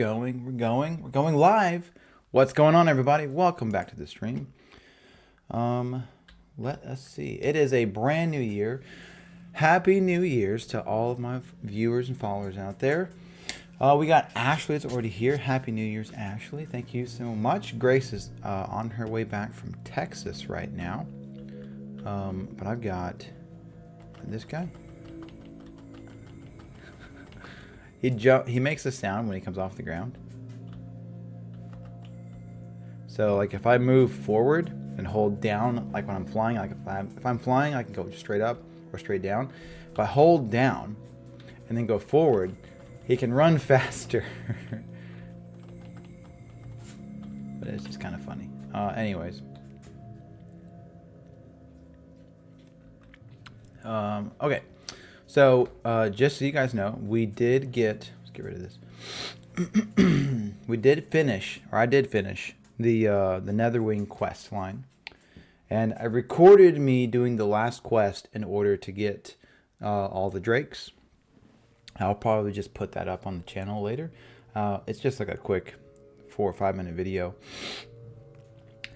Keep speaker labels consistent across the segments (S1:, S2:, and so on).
S1: We're going live. What's going on, everybody? Welcome back to the stream. Let us see. It is a brand new year. Happy New Year's to all of my viewers and followers out there. We got Ashley that's already here. Happy New Year's, Ashley. Thank you so much. Grace is on her way back from Texas right now. But I've got this guy. He makes a sound when he comes off the ground. So like if I move forward and hold down, like when I'm flying, like if I'm flying, I can go straight up or straight down. If I hold down and then go forward, he can run faster. But it's just kind of funny. Anyways. Okay. So, just so you guys know, we did get, let's get rid of this. I did finish the Netherwing quest line. And I recorded me doing the last quest in order to get all the drakes. I'll probably just put that up on the channel later. It's just like a quick 4 or 5 minute video.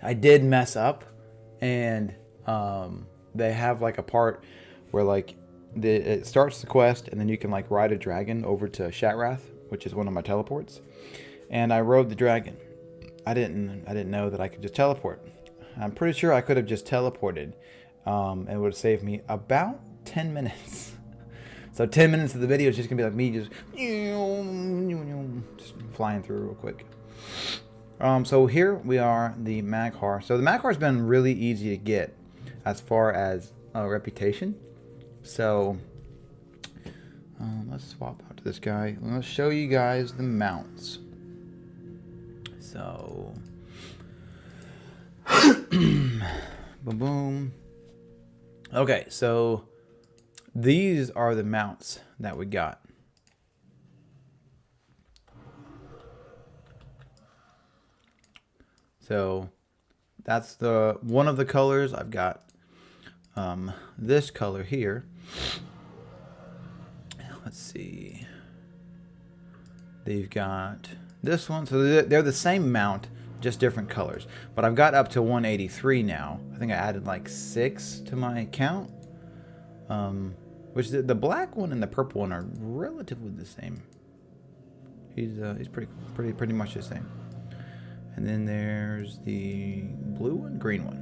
S1: I did mess up, and they have like a part where like it starts the quest, and then you can like ride a dragon over to Shatrath, which is one of my teleports. And I rode the dragon. I didn't know that I could just teleport. I'm pretty sure I could have just teleported, and it would have saved me about 10 minutes. So 10 minutes of the video is just gonna be like me just flying through real quick. So here we are, the Maghar. So the Maghar has been really easy to get as far as reputation. So let's swap out to this guy. Let's show you guys the mounts. So boom boom. Okay, so these are the mounts that we got. So that's the one of the colors. I've got this color here. Let's see. They've got this one. So they're the same mount, just different colors. But I've got up to 183 now. I think I added like 6 to my count. Which the black one and the purple one are relatively the same. He's pretty much the same. And then there's the blue one, green one.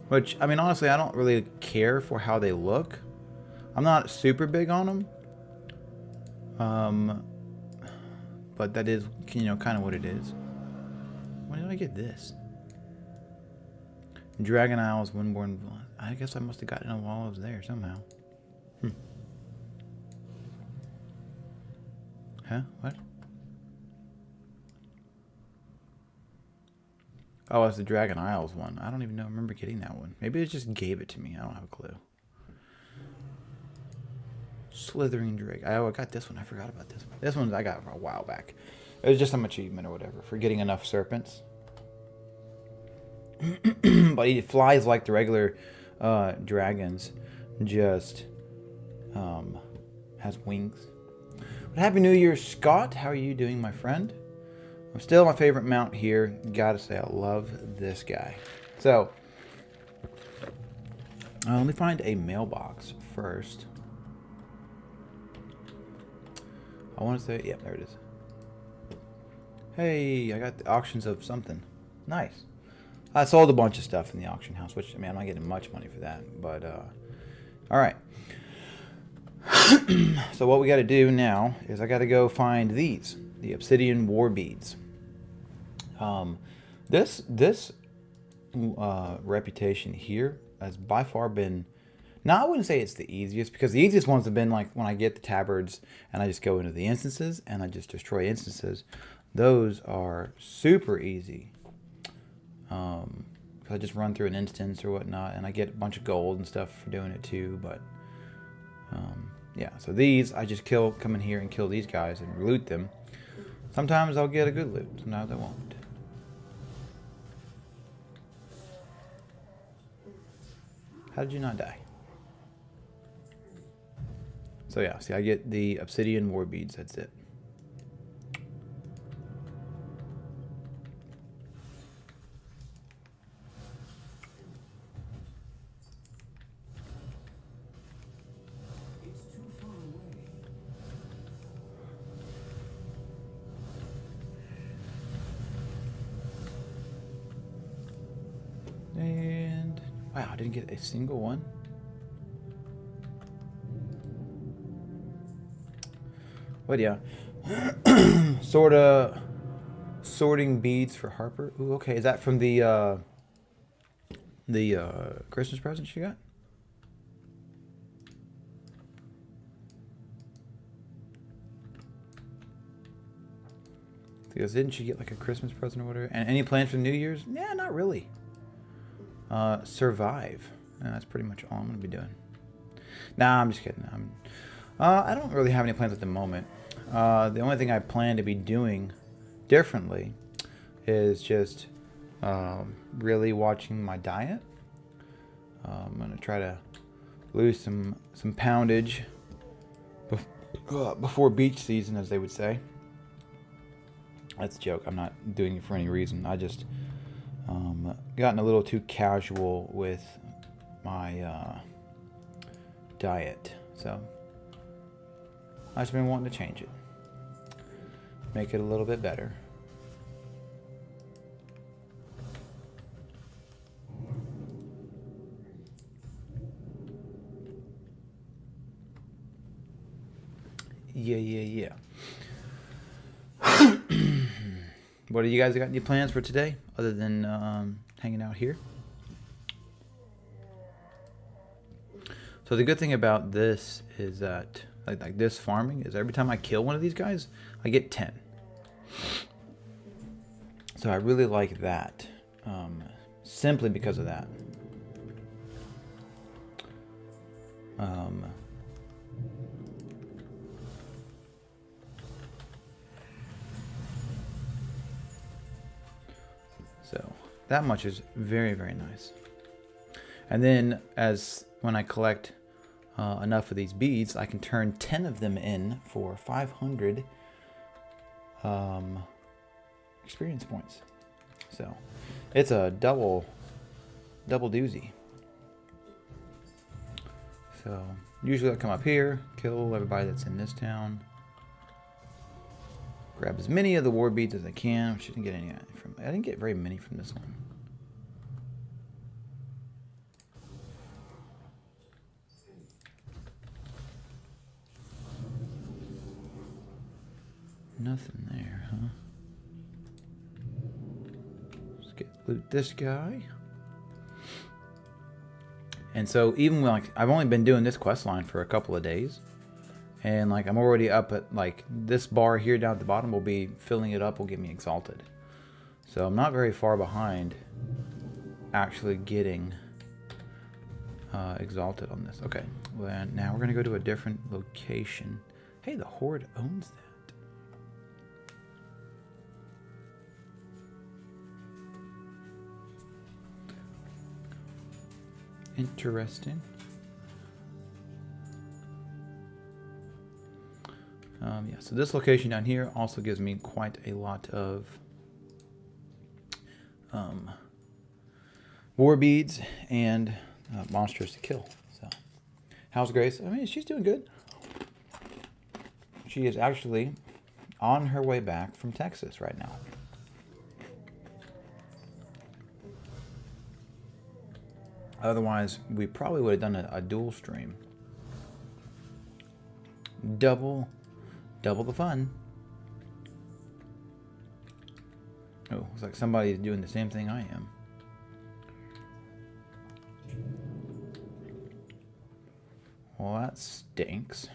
S1: Which, I mean, honestly, I don't really care for how they look. I'm not super big on them. But that is, you know, kind of what it is. When did I get this? Dragon Isles, Windborne. I guess I must have gotten it while I was there somehow. Huh? What? Oh, it's the Dragon Isles one. I don't even know. I remember getting that one. Maybe it just gave it to me. I don't have a clue. Slithering Drake. Oh, I got this one. I forgot about this one. This one I got a while back. It was just some achievement or whatever for getting enough serpents. But he flies like the regular dragons. Just has wings. But Happy New Year, Scott. How are you doing, my friend? I'm still my favorite mount here. Gotta say, I love this guy. So, let me find a mailbox first. I want to say, yeah, there it is. Hey, I got the auctions of something. Nice. I sold a bunch of stuff in the auction house, which, I mean, I'm not getting much money for that, but, all right. So what we got to do now is I got to go find these. The Obsidian War Beads. This reputation here has by far been, now I wouldn't say it's the easiest, because the easiest ones have been like when I get the tabards and I just go into the instances and I just destroy instances. Those are super easy. Because I just run through an instance or whatnot, and I get a bunch of gold and stuff for doing it too. But yeah, so these I just come in here and kill these guys and loot them. Sometimes I'll get a good loot, sometimes I won't. How did you not die? So yeah, see, I get the Obsidian War Beads, that's it. Wow, I didn't get a single one. But yeah. Sorta sorting beads for Harper. Ooh, okay. Is that from the Christmas present she got? Because didn't she get like a Christmas present or whatever? And any plans for New Year's? Yeah, not really. Survive. That's pretty much all I'm gonna be doing. Nah, I'm just kidding. I don't really have any plans at the moment. The only thing I plan to be doing differently is just really watching my diet. I'm gonna try to lose some poundage before beach season, as they would say. That's a joke. I'm not doing it for any reason. I just gotten a little too casual with my diet, so I've just been wanting to change it, make it a little bit better. Yeah. What do you guys got? Any plans for today other than hanging out here? So the good thing about this is that like this farming is every time I kill one of these guys, I get 10. So I really like that, simply because of that. So that much is very, very nice. And then when I collect enough of these beads, I can turn 10 of them in for 500 experience points. So it's a double doozy. So usually I come up here, kill everybody that's in this town, grab as many of the war beads as I can. I didn't get any from. I didn't get very many from this one. Nothing there, huh? Let's loot this guy. And so even when I've only been doing this quest line for a couple of days, and like I'm already up at like this bar here down at the bottom will be filling it up will get me exalted. So I'm not very far behind actually getting exalted on this. Okay, well now we're gonna go to a different location. Hey, the Horde owns that. Interesting. Yeah, so this location down here also gives me quite a lot of war beads and monsters to kill. So, how's Grace? I mean, she's doing good. She is actually on her way back from Texas right now. Otherwise, we probably would have done a dual stream. Double the fun. Oh, looks like somebody's doing the same thing I am. Well, that stinks.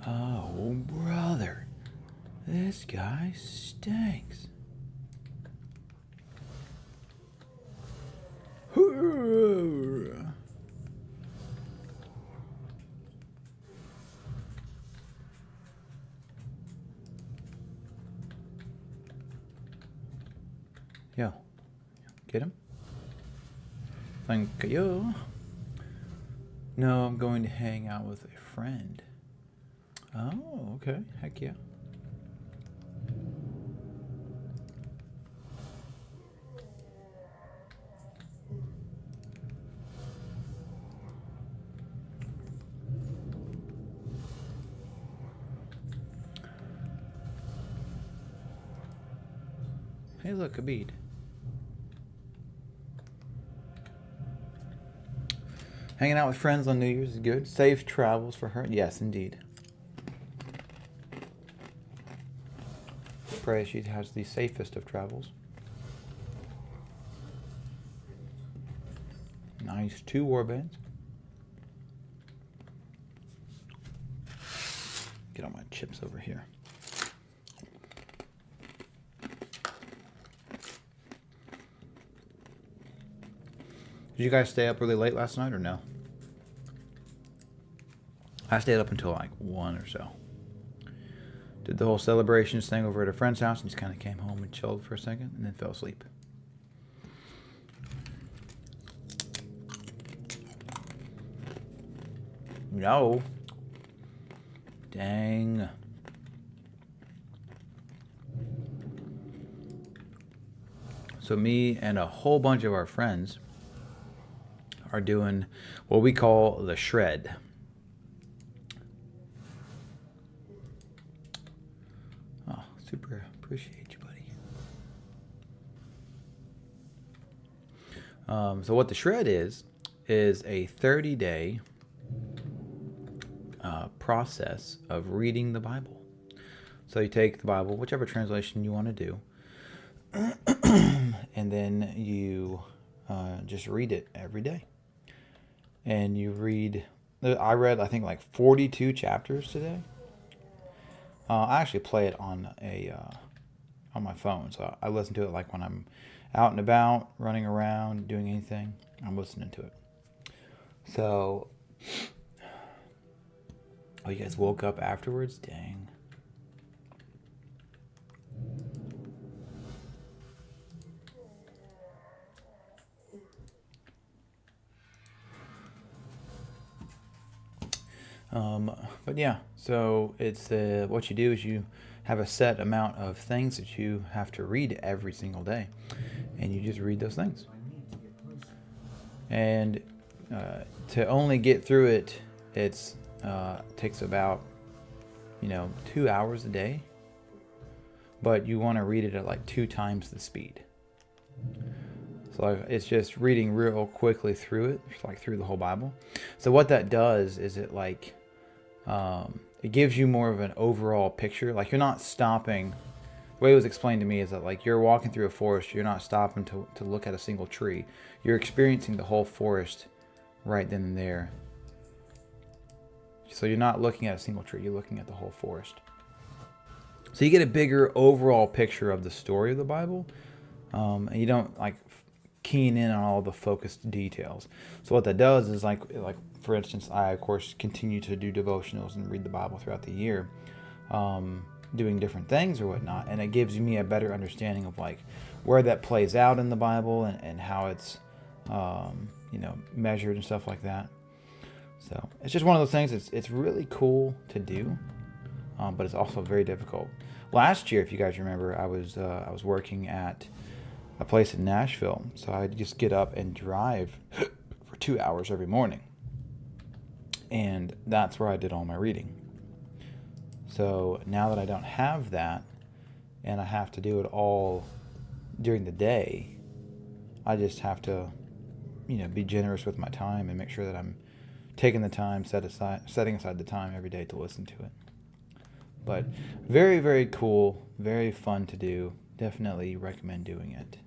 S1: Oh, brother. This guy stinks. Yo, get him. Thank you. No, I'm going to hang out with a friend. Oh, okay. Heck yeah. Hey, look, a bead. Hanging out with friends on New Year's is good. Safe travels for her. Yes, indeed. Pray she has the safest of travels. Nice. 2 warbands. Get all my chips over here. Did you guys stay up really late last night or no? I stayed up until like 1 or so. Did the whole celebrations thing over at a friend's house and just kind of came home and chilled for a second and then fell asleep. No. Dang. So me and a whole bunch of our friends are doing what we call the shred. Oh, super appreciate you, buddy. So what the shred is a 30-day process of reading the Bible. So you take the Bible, whichever translation you want to do, and then you just read it every day. And you read, I read, I think, like 42 chapters today. I actually play it on my phone, so I listen to it like when I'm out and about, running around, doing anything. I'm listening to it. So, oh, you guys woke up afterwards? Dang. But yeah, so it's what you do is you have a set amount of things that you have to read every single day, and you just read those things. And to only get through it, it's takes about 2 hours a day, but you want to read it at like 2 times the speed. So it's just reading real quickly through it, like through the whole Bible. So what that does is it it gives you more of an overall picture. Like you're not stopping. The way it was explained to me is that like you're walking through a forest, you're not stopping to look at a single tree. You're experiencing the whole forest right then and there. So you're not looking at a single tree, you're looking at the whole forest. So you get a bigger overall picture of the story of the Bible. And you don't like keying in on all the focused details. So what that does is like for instance, I of course continue to do devotionals and read the Bible throughout the year, doing different things or whatnot, and it gives me a better understanding of like where that plays out in the Bible and how it's measured and stuff like that. So it's just one of those things. It's really cool to do, but it's also very difficult. Last year, if you guys remember, I was working at a place in Nashville, so I'd just get up and drive for 2 hours every morning, and that's where I did all my reading. So now that I don't have that, and I have to do it all during the day, I just have to, be generous with my time and make sure that I'm taking the time, setting aside the time every day to listen to it. But very, very cool, very fun to do. Definitely recommend doing it.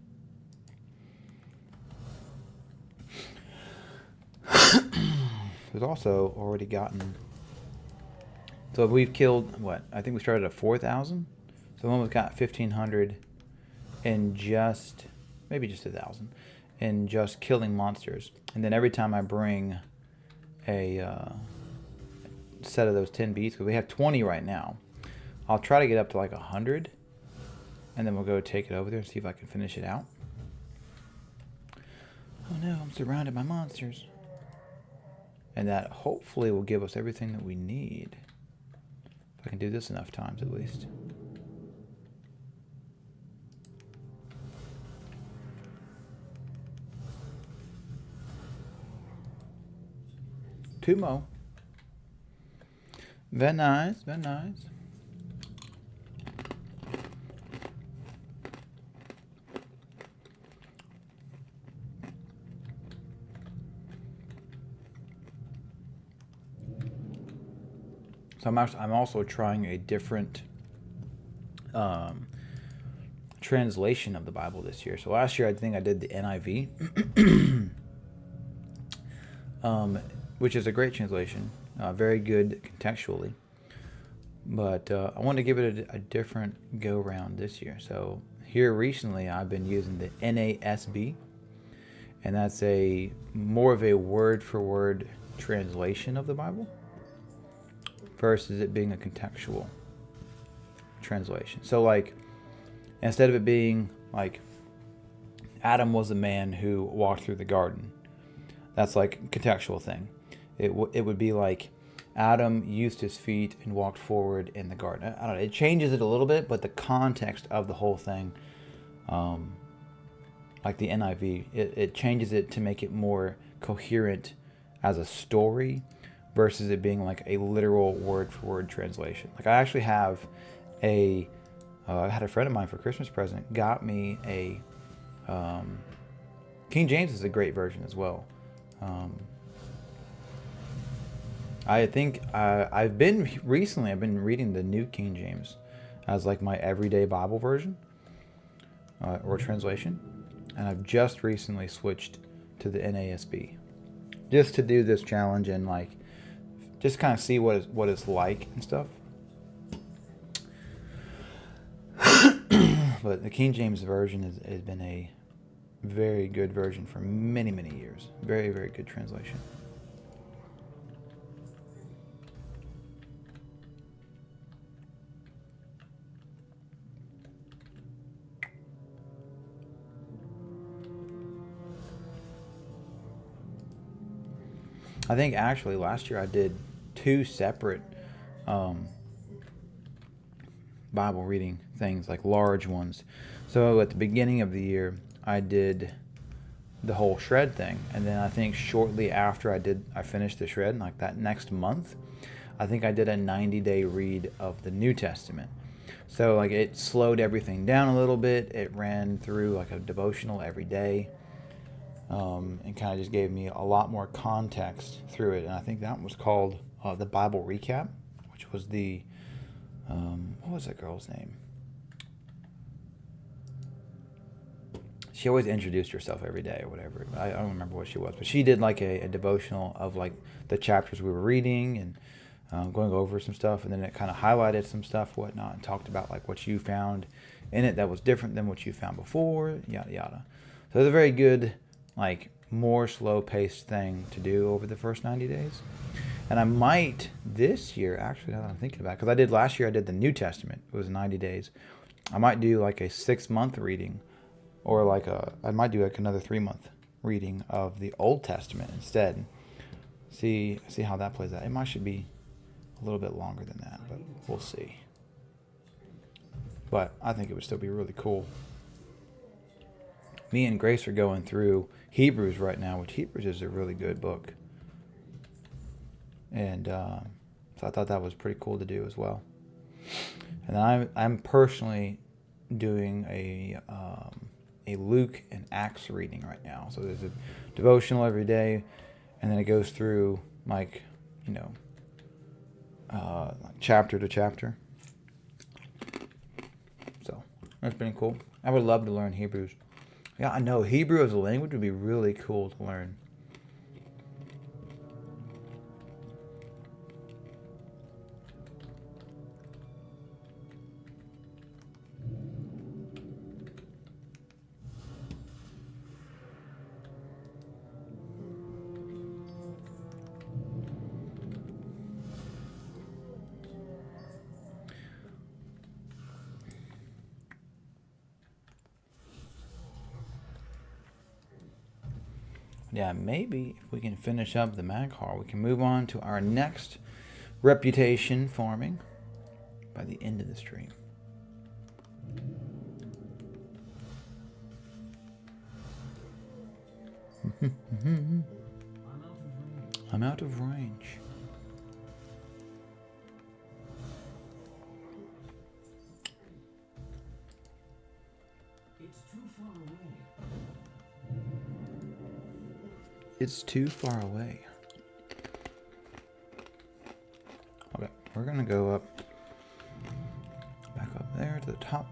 S1: We've also already gotten, so we've killed, what, I think we started at 4,000. So we almost got 1,500 in just, maybe just 1,000, in just killing monsters. And then every time I bring a set of those 10 beasts, because we have 20 right now, I'll try to get up to like 100, and then we'll go take it over there and see if I can finish it out. Oh no, I'm surrounded by monsters. And that hopefully will give us everything that we need. If I can do this enough times at least. Two more. Very nice, very nice. So I'm also trying a different translation of the Bible this year. So last year I think I did the NIV, which is a great translation, very good contextually. But I want to give it a different go round this year. So here recently I've been using the NASB, and that's a more of a word for word translation of the Bible versus it being a contextual translation. So like, instead of it being like Adam was a man who walked through the garden, that's like a contextual thing. It would be like Adam used his feet and walked forward in the garden. I don't know. It changes it a little bit, but the context of the whole thing, like the NIV, it changes it to make it more coherent as a story versus it being like a literal word-for-word translation. Like I actually have I had a friend of mine for Christmas present got me a King James is a great version as well. I think I've been reading the New King James as like my everyday Bible version or translation, and I've just recently switched to the NASB just to do this challenge and like just kind of see what it's like and stuff. But the King James version has been a very good version for many, many years. Very, very good translation. I think actually last year I did 2 separate Bible reading things, like large ones. So at the beginning of the year, I did the whole shred thing, and then I think shortly after I finished the shred, like that next month, I think I did a 90-day read of the New Testament. So like it slowed everything down a little bit. It ran through like a devotional every day, and kind of just gave me a lot more context through it. And I think that was called the Bible Recap, which was the what was that girl's name? She always introduced herself every day or whatever. I don't remember what she was, but she did like a devotional of like the chapters we were reading and going over some stuff, and then it kind of highlighted some stuff, whatnot, and talked about like what you found in it that was different than what you found before, yada yada. So it's a very good, like more slow-paced thing to do over the first 90 days. And I might this year, actually, now that I'm thinking about it, because I did last year, I did the New Testament. It was 90 days. I might do like a 6-month reading, or like I might do like another 3-month reading of the Old Testament instead. See how that plays out. It might should be a little bit longer than that, but we'll see. But I think it would still be really cool. Me and Grace are going through Hebrews right now, which Hebrews is a really good book. And so I thought that was pretty cool to do as well. And then I'm personally doing a Luke and Acts reading right now. So there's a devotional every day, and then it goes through like like chapter to chapter. So that's been cool. I would love to learn Hebrews. Yeah, I know Hebrew as a language would be really cool to learn. Yeah, maybe if we can finish up the mag haul, we can move on to our next reputation farming by the end of the stream. I'm out of range. It's too far away. Okay, we're we're gonna go up, back up there to the top.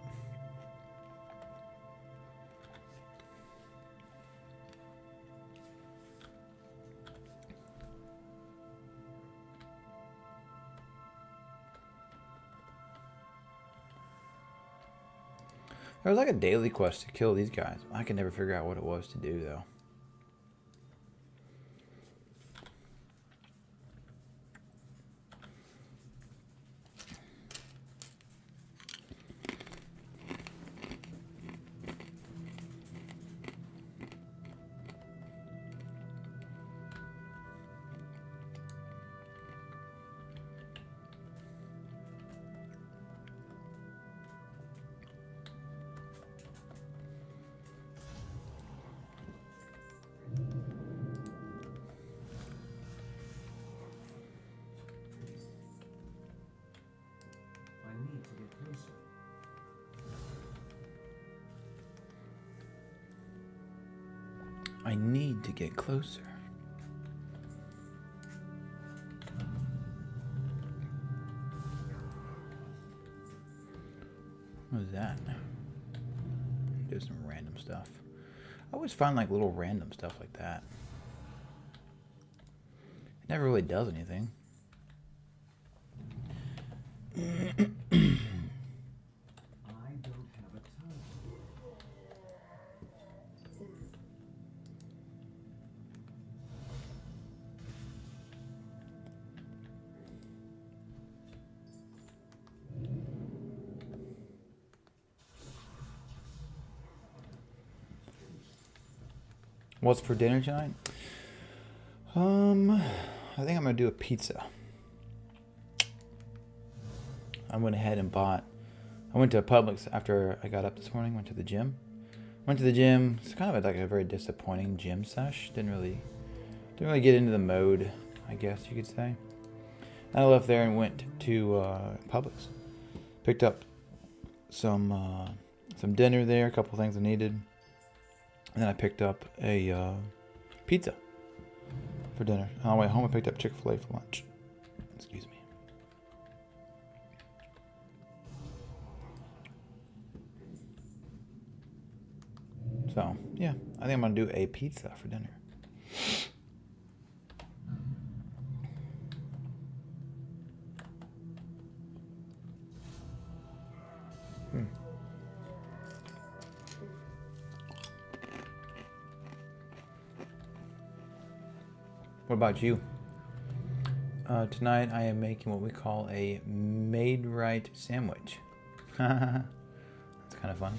S1: There was like a daily quest to kill these guys. I can never figure out what it was to do though. I need to get closer. What is that? Do some random stuff. I always find like little random stuff like that. It never really does anything. What's for dinner tonight? I think I'm gonna do a pizza. I went ahead and bought. I went to Publix after I got up this morning. Went to the gym. It's kind of like a very disappointing gym sesh. Didn't really get into the mode, I guess you could say. And I left there and went to Publix. Picked up some dinner there, a couple things I needed. And then I picked up a pizza for dinner. On the way home, I picked up Chick-fil-A for lunch. Excuse me. So, yeah. I think I'm going to do a pizza for dinner. What about you? Tonight I am making what we call a made right sandwich. That's kind of funny.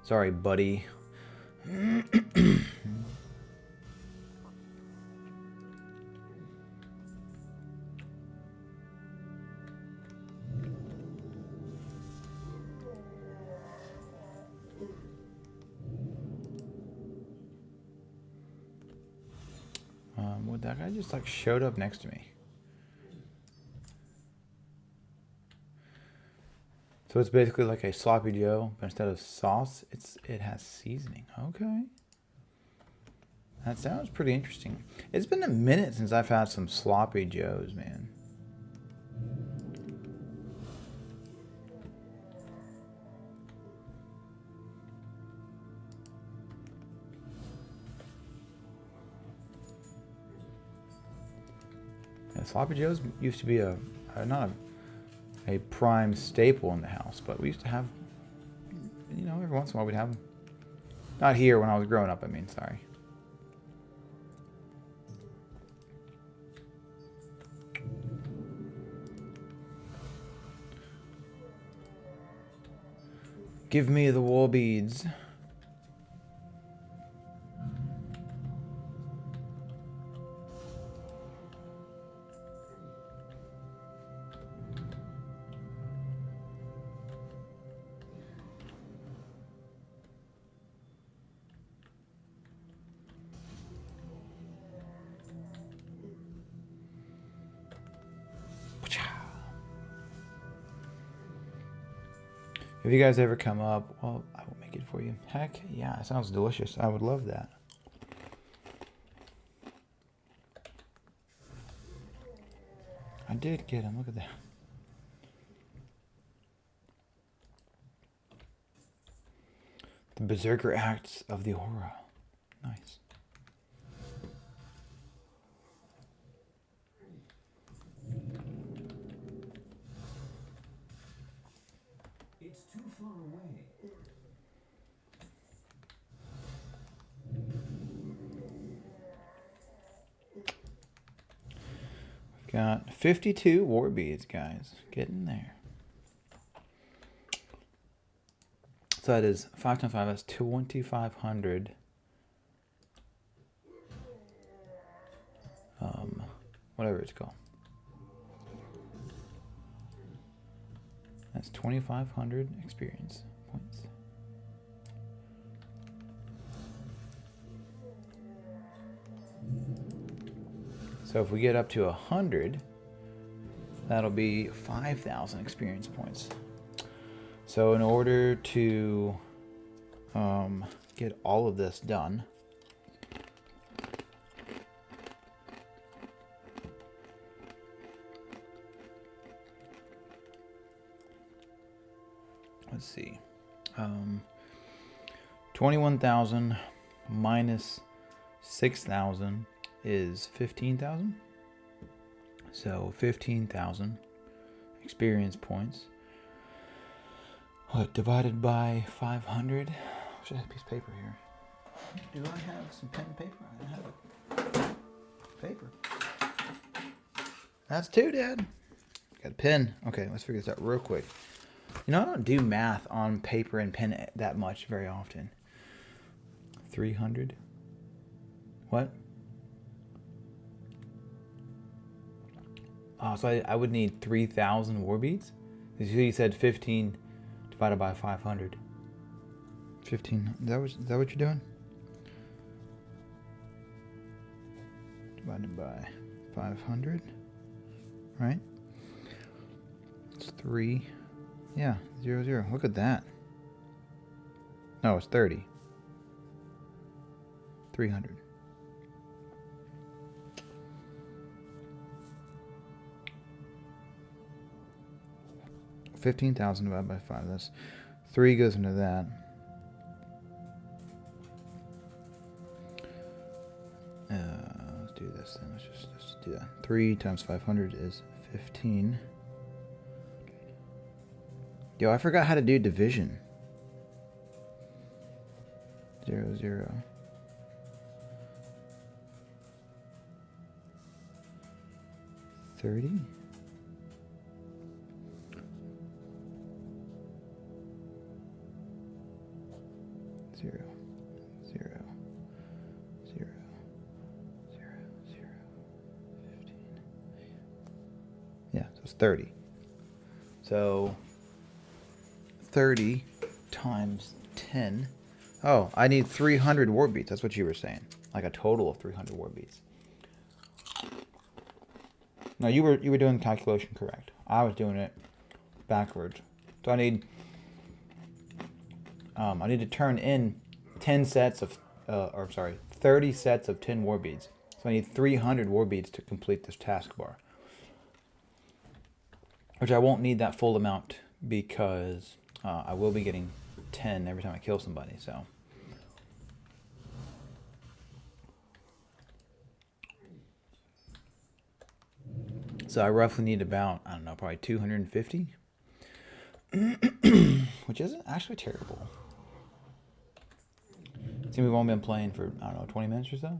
S1: Sorry, buddy. That guy just like showed up next to me. So it's basically like a sloppy Joe, but instead of sauce, it has seasoning. Okay. That sounds pretty interesting. It's been a minute since I've had some sloppy Joes, man. Yeah, sloppy Joes used to be not a prime staple in the house, but we used to have, you know, every once in a while we'd have them. Not here when I was growing up, I mean, sorry. Give me the war beads. If you guys ever come up, well, I will make it for you. Heck, yeah, it sounds delicious. I would love that. I did get him. Look at that. The Berserker Acts of the Aura. Nice.
S2: It's too far away.
S1: We've got 52 war beads, guys. Getting there. So that is 5 times 5. That's 2,500. Whatever it's called. That's 2,500 experience points. So if we get up to 100, that'll be 5,000 experience points. So in order to get all of this done, let's see, 21,000 minus 6,000 is 15,000. So 15,000 experience points. What, divided by 500? I wish I had a piece of paper here. Do I have some pen and paper? I have paper. That's 2, Dad. Got a pen. Okay, let's figure this out real quick. You know, I don't do math on paper and pen that much very often. 300. What? Oh, so I would need 3,000 war beads? You said 15 divided by 500. 15. Is that what you're doing? Divided by 500. Right? It's 3. Yeah, 0, 0. Look at that. No, it's 30. 300. $15,000 divided by 5. That's 3 goes into that. Let's do this then. Let's just do that. 3 times 500 is 15. Yo, I forgot how to do division. 0, 0. 30. 0, 0, 0, 0, 0, 15. Yeah, so it's 30. So 30 times 10. Oh, I need 300 war beats. That's what you were saying. Like a total of 300 war beats. No, you were doing the calculation correct. I was doing it backwards. So I need to turn in 10 sets of 30 sets of 10 war beads. So I need 300 war beads to complete this taskbar. Which I won't need that full amount because I will be getting 10 every time I kill somebody, so. So I roughly need about, I don't know, probably 250. Which isn't actually terrible. See, we've only been playing for, I don't know, 20 minutes or so.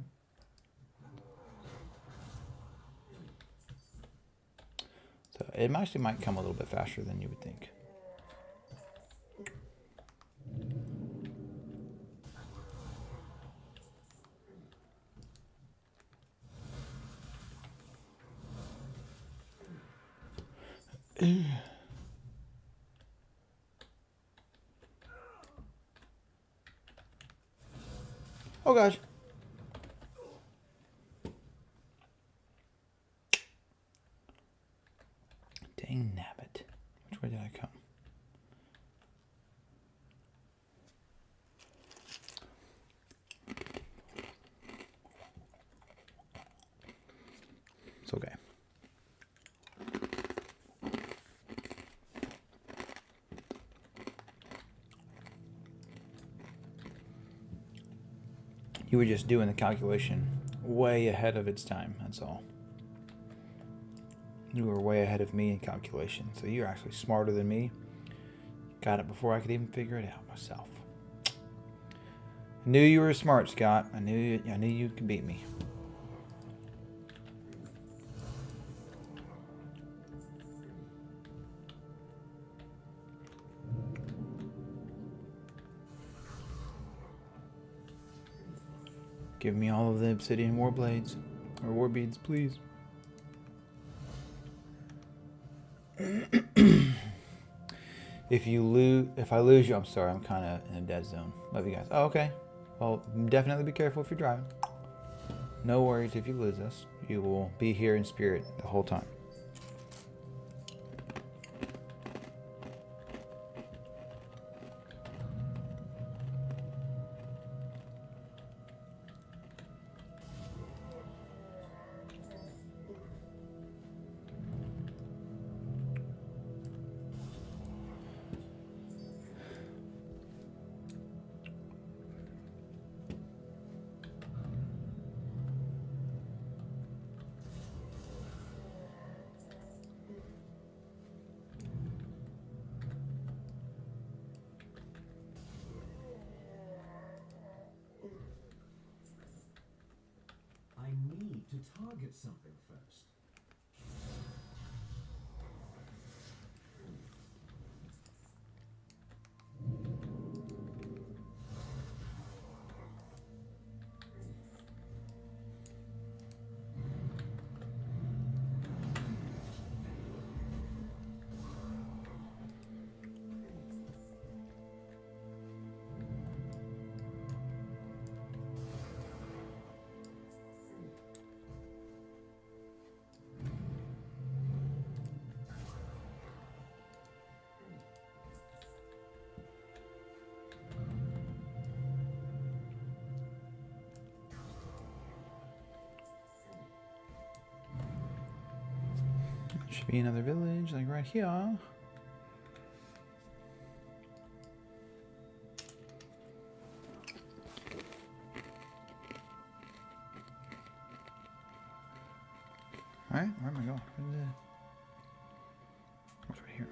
S1: So it actually might come a little bit faster than you would think. Oh gosh. Dang nabbit. Which way did I come? It's okay. You were just doing the calculation way ahead of its time, that's all. You were way ahead of me in calculation, so you're actually smarter than me. Got it before I could even figure it out myself. I knew you were smart, Scott. I knew you could beat me. Give me all of the obsidian war blades or war beads, please. If I lose you, I'm sorry. I'm kind of in a dead zone. Love you guys. Oh, okay. Well, definitely be careful if you're driving. No worries if you lose us. You will be here in spirit the whole time.
S2: I need to target something first.
S1: Should be another village, like right here. Alright, where am I going? What's right here?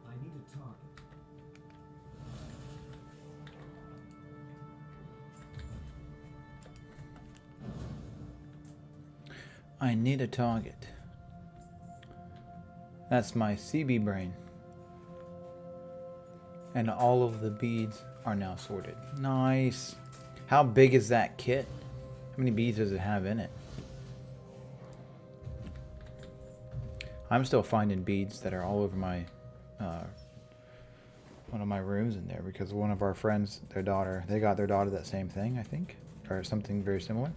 S2: I need a target.
S1: I need a target. That's my CB brain. And all of the beads are now sorted. Nice. How big is that kit? How many beads does it have in it? I'm still finding beads that are all over my one of my rooms in there because one of our friends, they got their daughter that same thing, I think, or something very similar.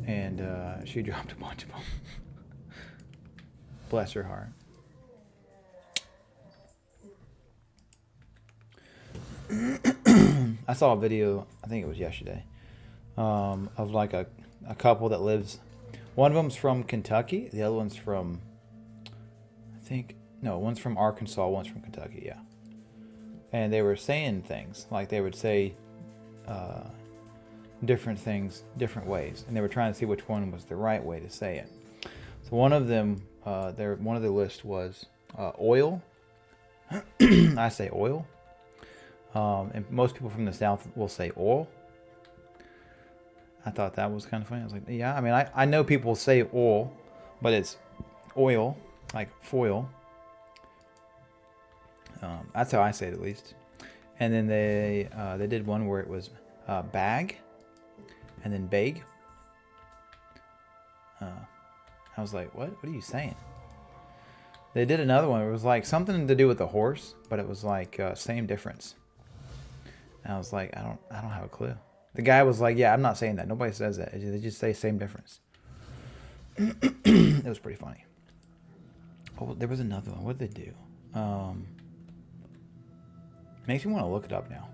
S1: And she dropped a bunch of them. Bless her heart. I saw a video, I think it was yesterday, of like a couple that lives. One of them's from Kentucky. The other one's from, one's from Arkansas. One's from Kentucky. Yeah. And they were saying things like they would say different things different ways, and they were trying to see which one was the right way to say it. So one of them, one of the list was oil. I say oil. And most people from the South will say oil. I thought that was kind of funny. I was like, yeah, I mean, I know people say oil, but it's oil, like foil. That's how I say it, at least. And then they did one where it was bag, and then bag. I was like, what? What are you saying? They did another one. It was like something to do with the horse, but it was like same difference. And I was like, I don't have a clue. The guy was like, yeah, I'm not saying that. Nobody says that. They just say same difference. It was pretty funny. Oh, there was another one. What did they do? Makes me want to look it up now.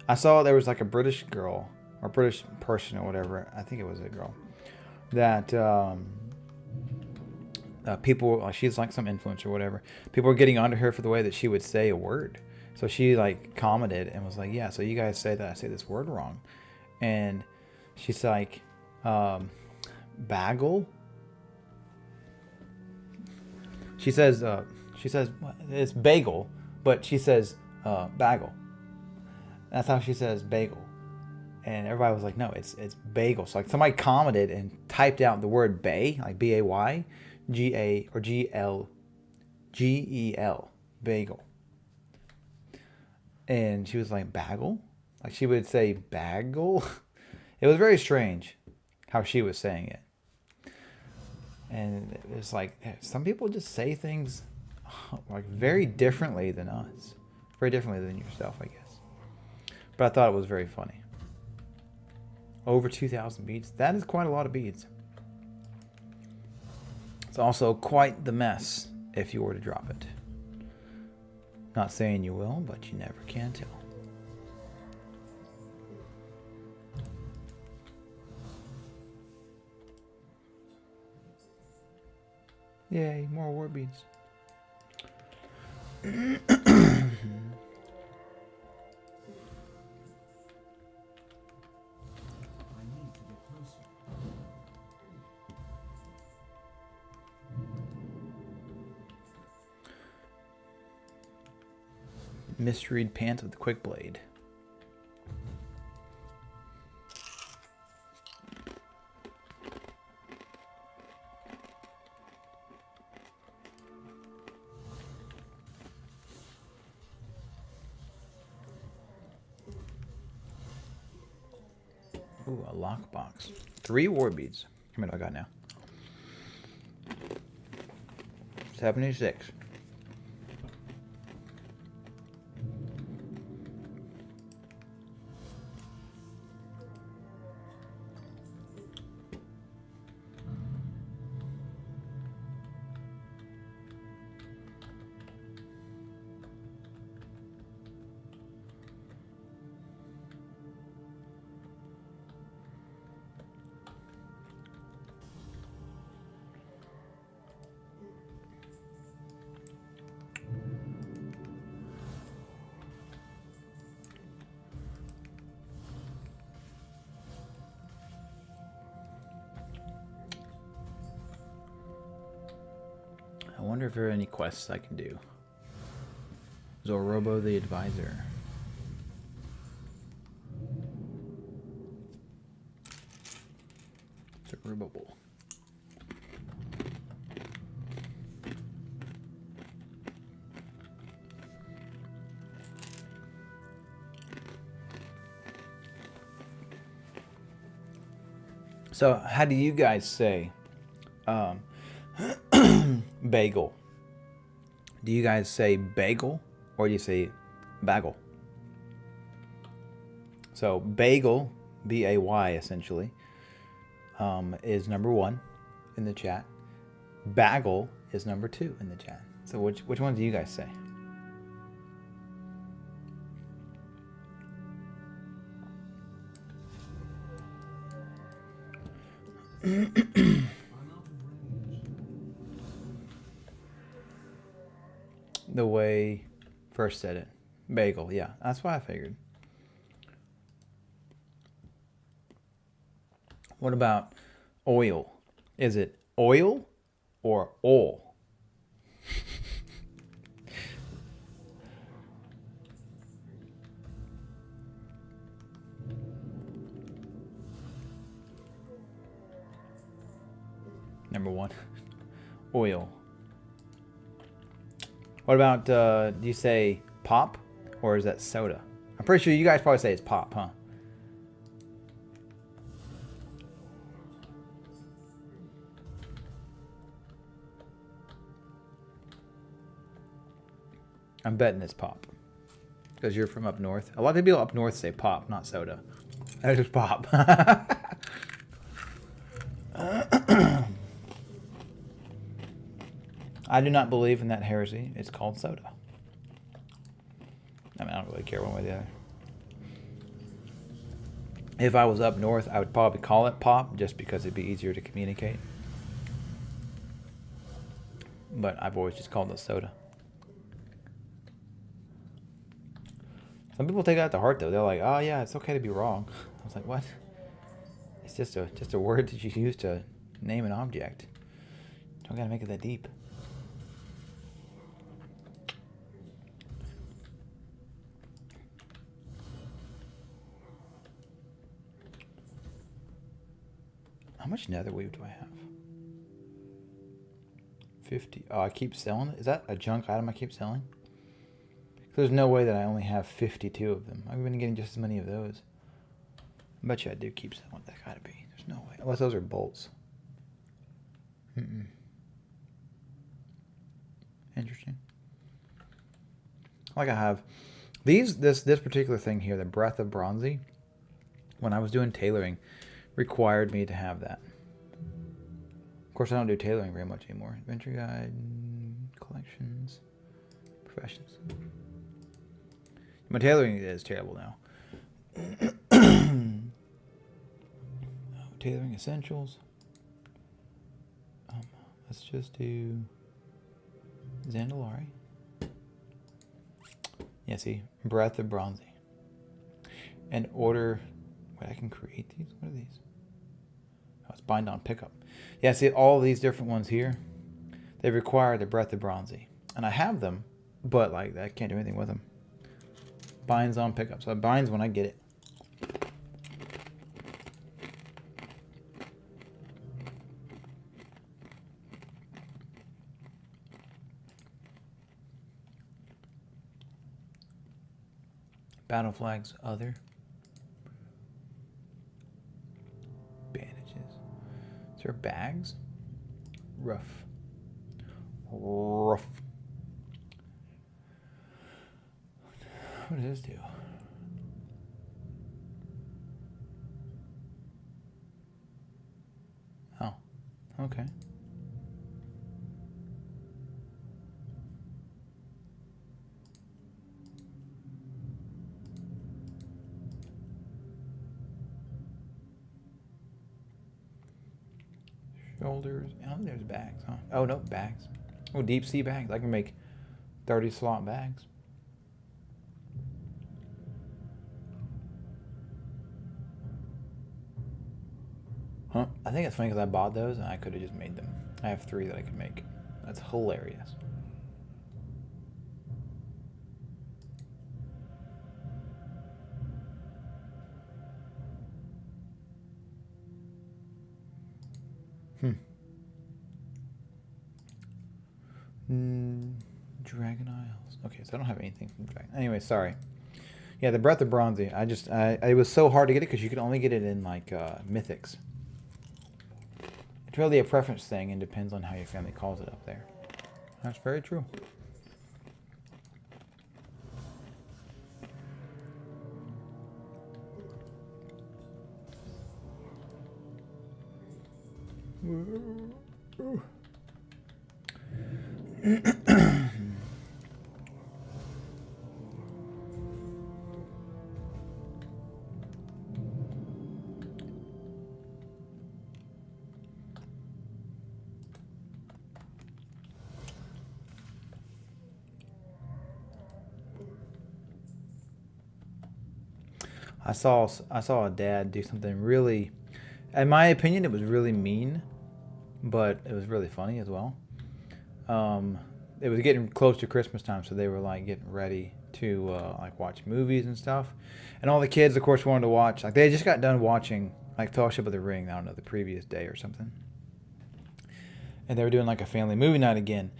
S1: I saw there was like a British girl or British person or whatever. I think it was a girl that people, she's like some influencer or whatever. People were getting onto her for the way that she would say a word. So she like commented and was like, yeah, so you guys say that I say this word wrong. And she's like, bagel. She says it's bagel, but she says bagel. That's how she says bagel. And everybody was like, no, it's bagel. So like somebody commented and typed out the word bay, like B-A-Y, G-A or G-L, G-E-L, bagel. And she was like, bagel? Like she would say bagel. It was very strange how she was saying it. And it's like, some people just say things like very differently than us. Very differently than yourself, I guess. But I thought it was very funny. Over 2,000 beads. That is quite a lot of beads. It's also quite the mess if you were to drop it. Not saying you will, but you never can tell. Yay, more war beads. Misread pants with the quick blade. Ooh, a lockbox. 3 war beads. How many do I got now? 76. I wonder if there are any quests I can do. Zorobo the Advisor. Zorobo. So, how do you guys say bagel? Do you guys say bagel or do you say bagel? So, bagel, B-A-Y essentially, is number 1 in the chat. Bagel is number 2 in the chat. So, which one do you guys say? The way first said it. Bagel, yeah. That's what I figured. What about oil? Is it oil or oil? Number 1. Oil. What about, do you say pop or is that soda? I'm pretty sure you guys probably say it's pop, huh? I'm betting it's pop. Because you're from up north. A lot of people up north say pop, not soda. That's just pop. I do not believe in that heresy. It's called soda. I mean, I don't really care one way or the other. If I was up north, I would probably call it pop just because it'd be easier to communicate. But I've always just called it soda. Some people take that to heart, though. They're like, oh, yeah, it's okay to be wrong. I was like, what? It's just a word that you use to name an object. Don't gotta make it that deep. How much nether weave do I have? 50. Oh, I keep selling it? Is that a junk item I keep selling? There's no way that I only have 52 of them. I've been getting just as many of those. I bet you I do keep selling. That gotta be. There's no way. Unless those are bolts. Interesting. Like I have this particular thing here, the Breath of Bronzy. When I was doing tailoring, required me to have that. Of course, I don't do tailoring very much anymore. Adventure guide, collections, professions. My tailoring is terrible now. Tailoring essentials. Let's just do Zandalari. Yeah, see, Breath of Bronzy. And order. Wait, I can create these. What are these? Oh, it's bind on pickup. Yeah, see, all these different ones here, they require the Breath of Bronzy, and I have them, but like I can't do anything with them. Binds on pickup, so it binds when I get it. Battle flags, other. Bandages. Is there bags? Rough. Rough. What does this do? Oh, okay. Shoulders. Oh, there's bags, huh? Oh, no, bags. Oh, deep sea bags. I can make 30 slot bags. Huh? I think it's funny because I bought those and I could have just made them. I have 3 that I could make. That's hilarious. Dragon Isles. Okay, so I don't have anything from Dragon. Anyway, sorry. Yeah, the Breath of Bronzy. It was so hard to get it because you could only get it in like mythics. It's really a preference thing and depends on how your family calls it up there. That's very true. I saw a dad do something really, in my opinion, it was really mean, but it was really funny as well. It was getting close to Christmas time, so they were like getting ready to like watch movies and stuff, and all the kids, of course, wanted to watch. Like they just got done watching like Fellowship of the Ring. I don't know, the previous day or something, and they were doing like a family movie night again.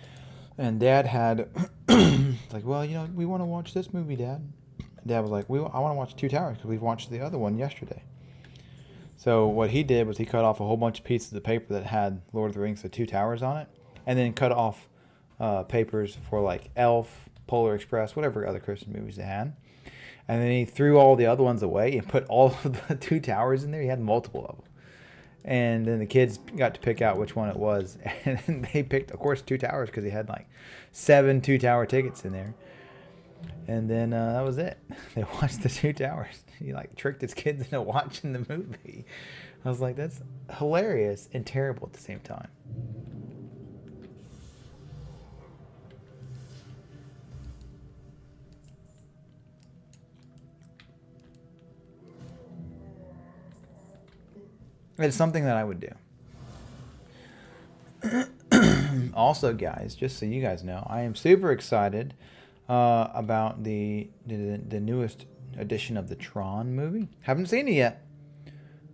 S1: And Dad had like, well, you know, we want to watch this movie, Dad. Dad was like, I want to watch Two Towers because we've watched the other one yesterday. So what he did was he cut off a whole bunch of pieces of paper that had Lord of the Rings, the Two Towers on it, and then cut off papers for like Elf Polar Express, whatever other Christmas movies they had. And then he threw all the other ones away and put all of the Two Towers in there. He had multiple of them. And then the kids got to pick out which one it was. And they picked, of course, Two Towers because he had like 7 Two Tower tickets in there. And then that was it. They watched the Two Towers. He like tricked his kids into watching the movie. I was like, that's hilarious and terrible at the same time. It's something that I would do. Also, guys, just so you guys know, I am super excited about the newest edition of the Tron movie. Haven't seen it yet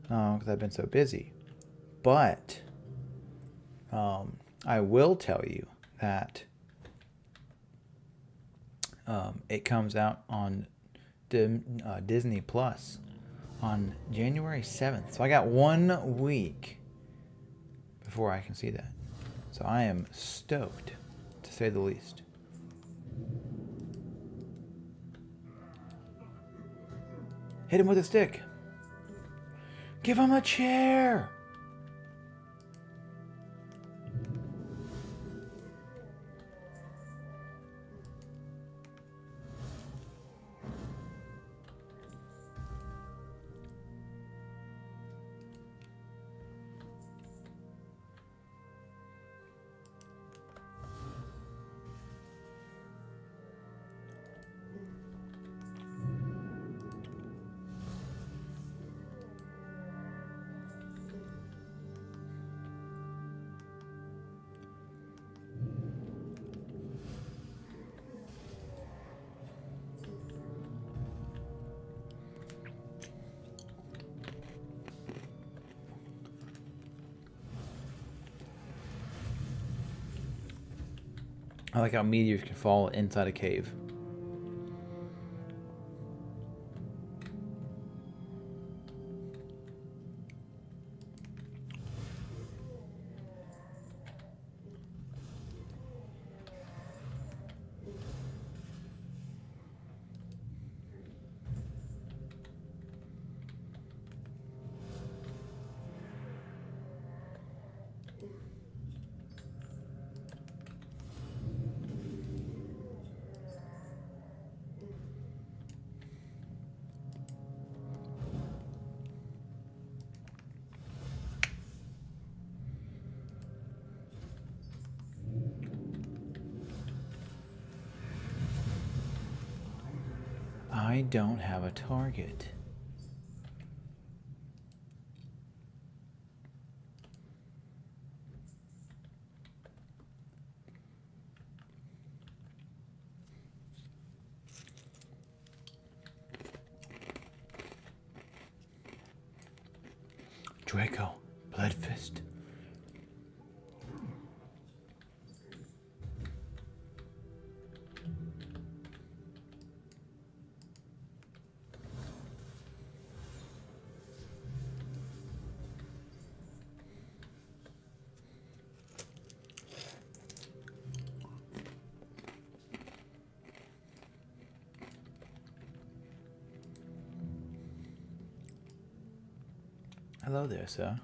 S1: because I've been so busy. But I will tell you that it comes out on Disney Plus on January 7th. So I got 1 week before I can see that. So I am stoked, to say the least. Hit him with a stick. Give him a chair. I like how meteors can fall inside a cave. I don't have a target. Draco, Bloodfist. Hello there, sir.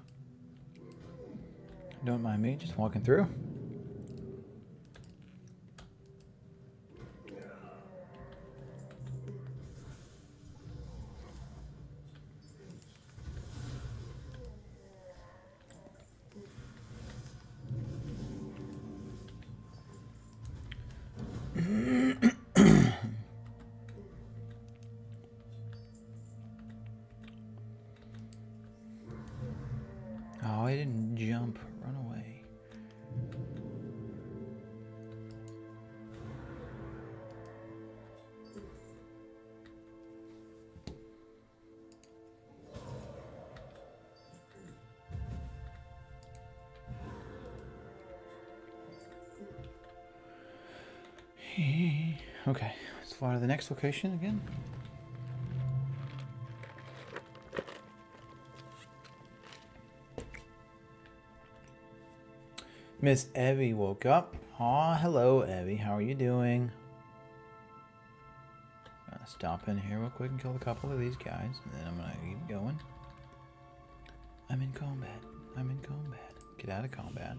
S1: Don't mind me, just walking through. Oh, I didn't jump. Run away. Okay, let's fly to the next location again. Miss Evie woke up. Aw, hello, Evie. How are you doing? stop in here real quick and kill a couple of these guys, and then I'm gonna keep going. I'm in combat. I'm in combat. Get out of combat.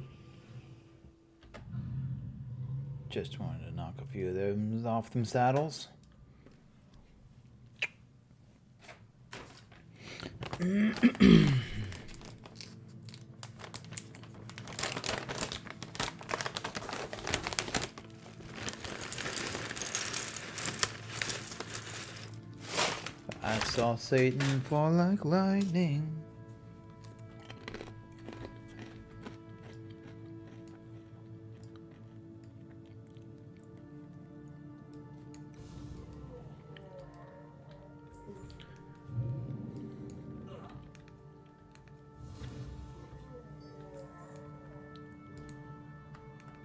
S1: Just wanted to knock a few of them off them saddles. I saw Satan fall like lightning.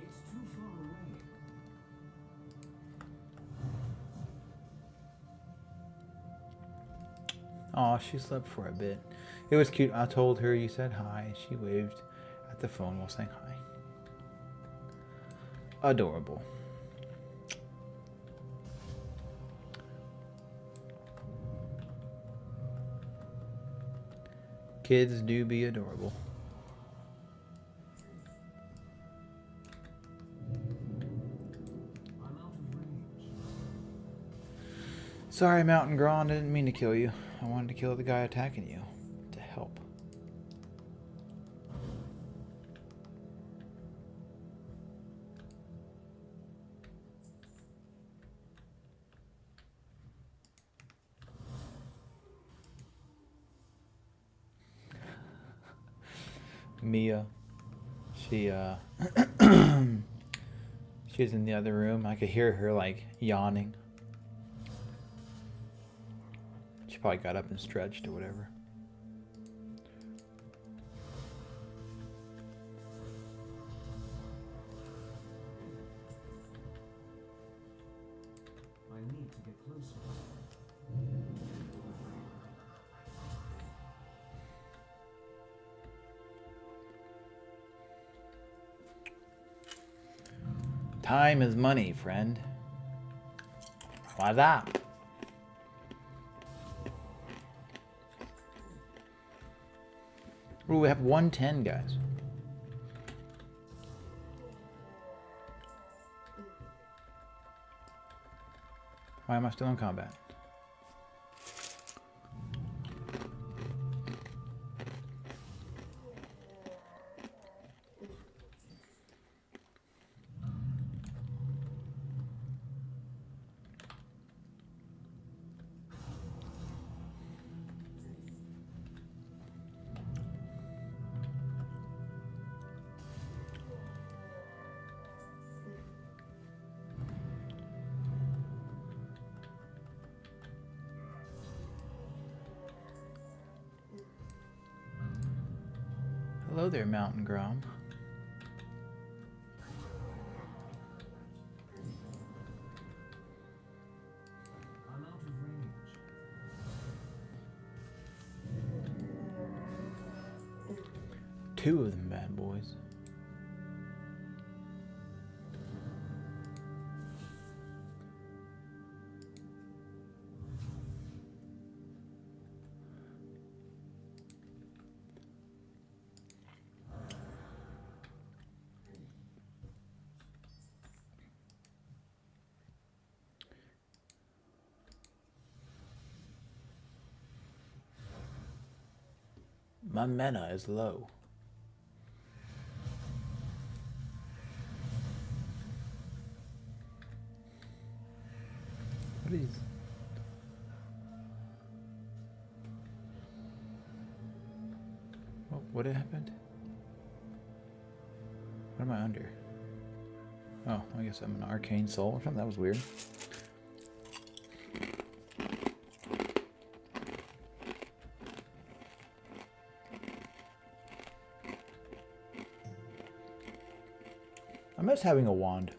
S2: It's too far away.
S1: Aw, she slept for a bit. It was cute. I told her you said hi. She waved at the phone while saying hi. Adorable. Kids do be adorable.
S2: I'm out of range.
S1: Sorry, Mountain Grand. I didn't mean to kill you. I wanted to kill the guy attacking you. To help. Mia. She, she was in the other room. I could hear her, like, yawning. She probably got up and stretched or whatever.
S2: I need to get closer.
S1: Time is money, friend. Why that? Ooh, we have 110, guys. Why am I still in combat? Hello there, Mountain Grom.
S2: I'm out of range.
S1: Two of them bad boys. My mana is low. What is... Oh, what happened? What am I under? Oh, I guess I'm an arcane soul or something. That was weird. I miss having a wand.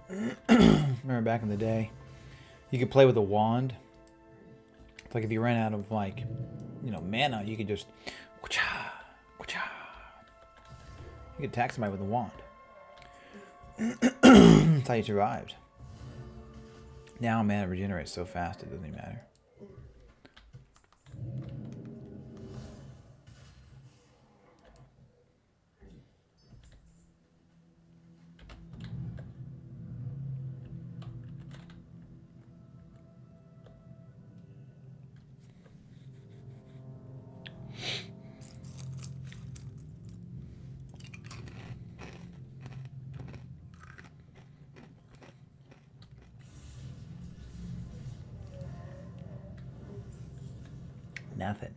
S1: Remember back in the day, you could play with a wand. Like if you ran out of mana, you could just You could attack somebody with a wand. That's how you survived. Now mana regenerates so fast it doesn't even matter. Nothing.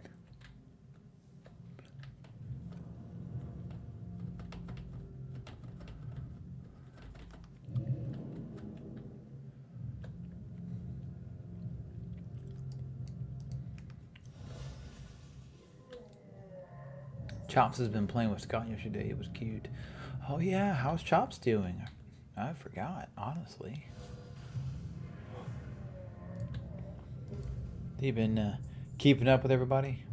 S1: Chops has been playing with Scott yesterday. It was cute. Oh yeah, how's Chops doing? I forgot, honestly. You been keeping up with everybody?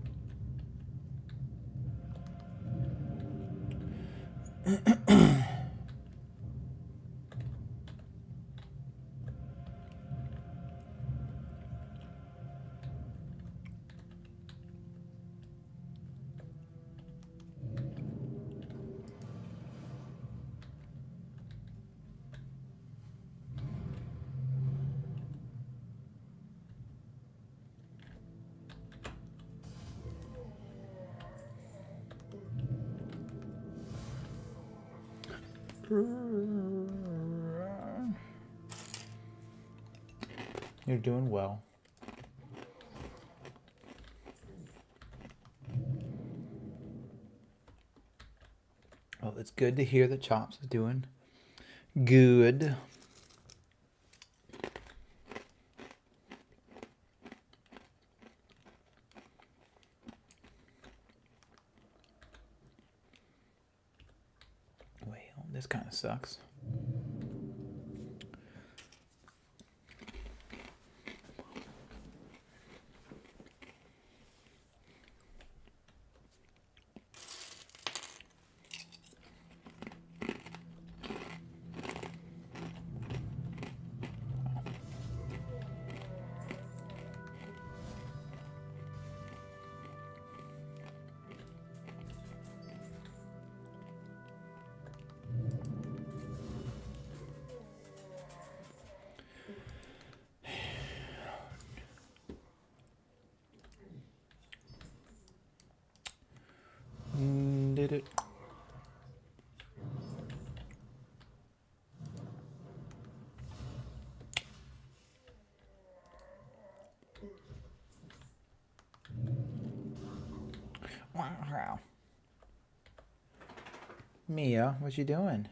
S1: You're doing well. Well, it's good to hear that Chops is doing good. Well, this kind of sucks. Did it? Wow. Mia, what you doing?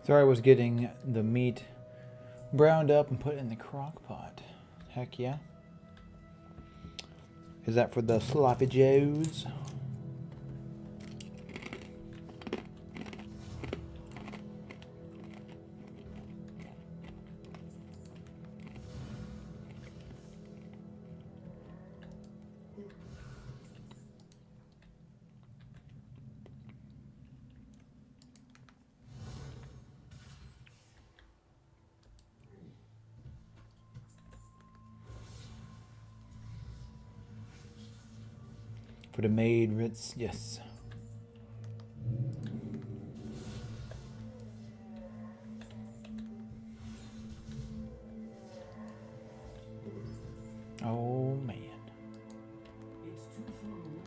S1: Sorry, I was getting the meat browned up and put in the crock pot. Heck yeah. Is that for the sloppy joes? For the maid Ritz, yes. Oh man.
S2: It's too far away.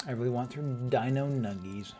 S1: I really want some dino nuggies.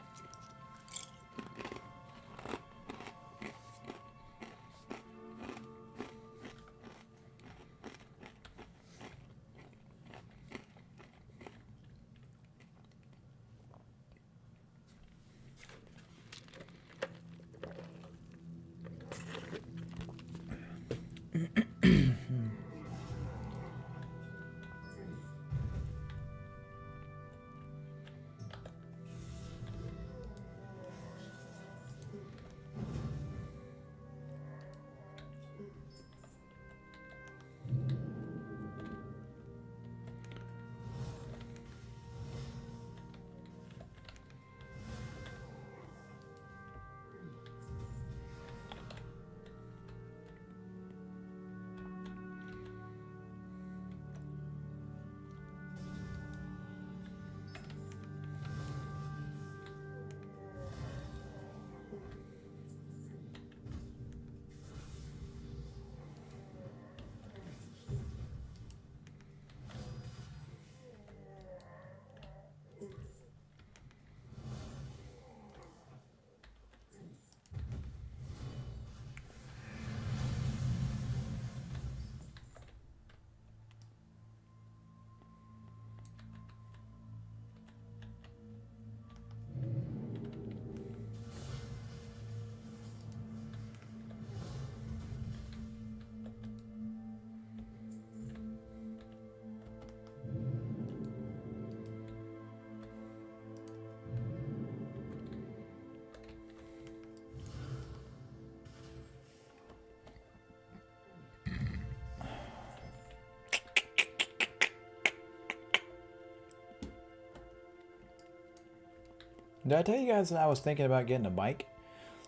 S1: Did I tell you guys that I was thinking about getting a bike?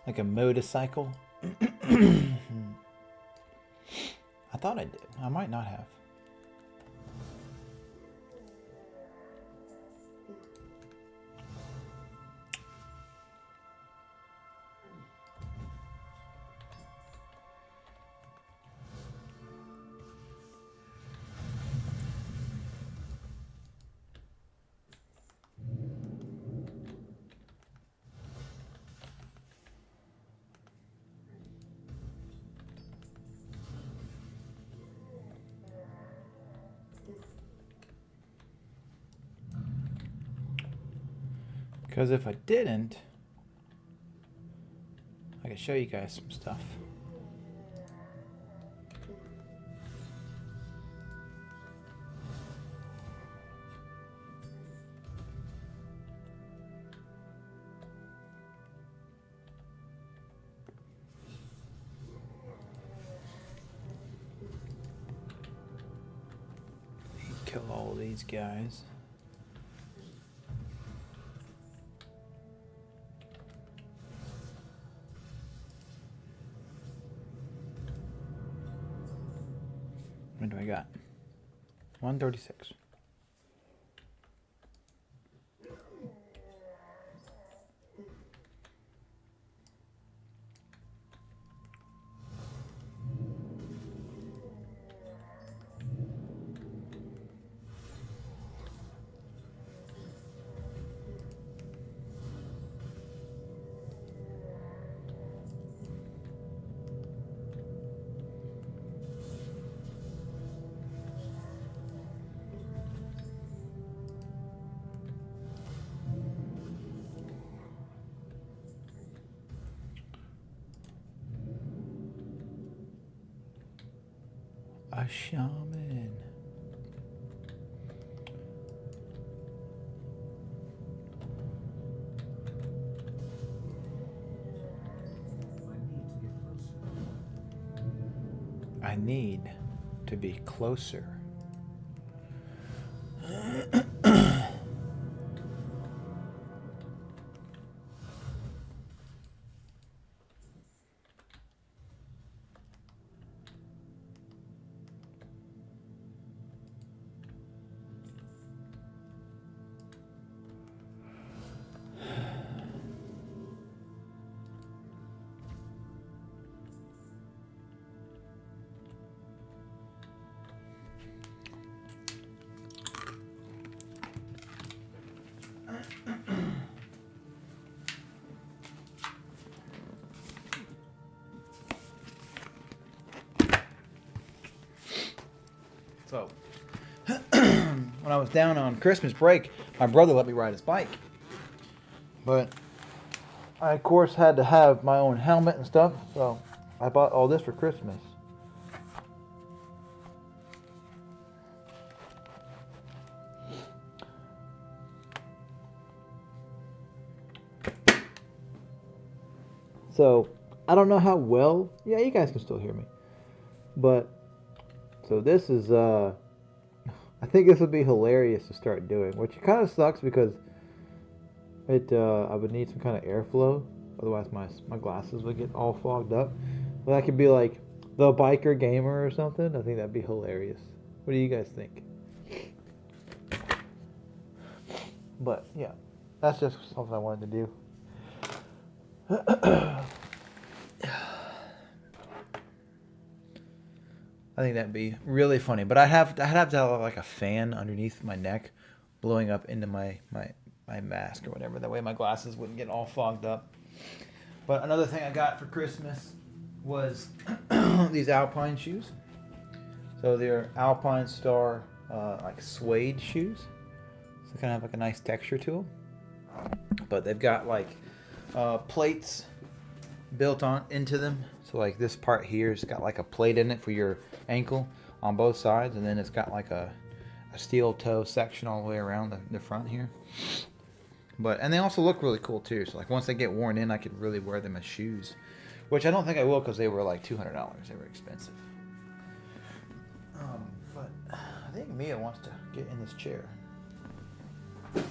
S1: Like a motorcycle? I thought I did. I might not have. Because if I didn't, I could show you guys some stuff. Kill all these guys. What do I got? 136. A shaman.
S2: I need to get closer.
S1: I need to be closer. So, when I was down on Christmas break, my brother let me ride his bike. But I, of course, had to have my own helmet and stuff, so I bought all this for Christmas. So, I don't know how well, yeah, you guys can still hear me. But, so this is, I think this would be hilarious to start doing, which kind of sucks because I would need some kind of airflow. Otherwise, my glasses would get all fogged up. But that could be like the biker gamer or something. I think that'd be hilarious. What do you guys think? But yeah, that's just something I wanted to do. I think that'd be really funny. But I'd have to have like a fan underneath my neck, blowing up into my mask or whatever. That way my glasses wouldn't get all fogged up. But another thing I got for Christmas was these Alpine shoes. So they're Alpine Star like suede shoes. So they kind of have like a nice texture to them. But they've got like plates built on into them. So like this part here has got like a plate in it for your ankle on both sides, and then it's got like a steel toe section all the way around the front here. And they also look really cool too. So like once they get worn in, I could really wear them as shoes, which I don't think I will because they were like $200. They were expensive. But I think Mia wants to get in this chair. Let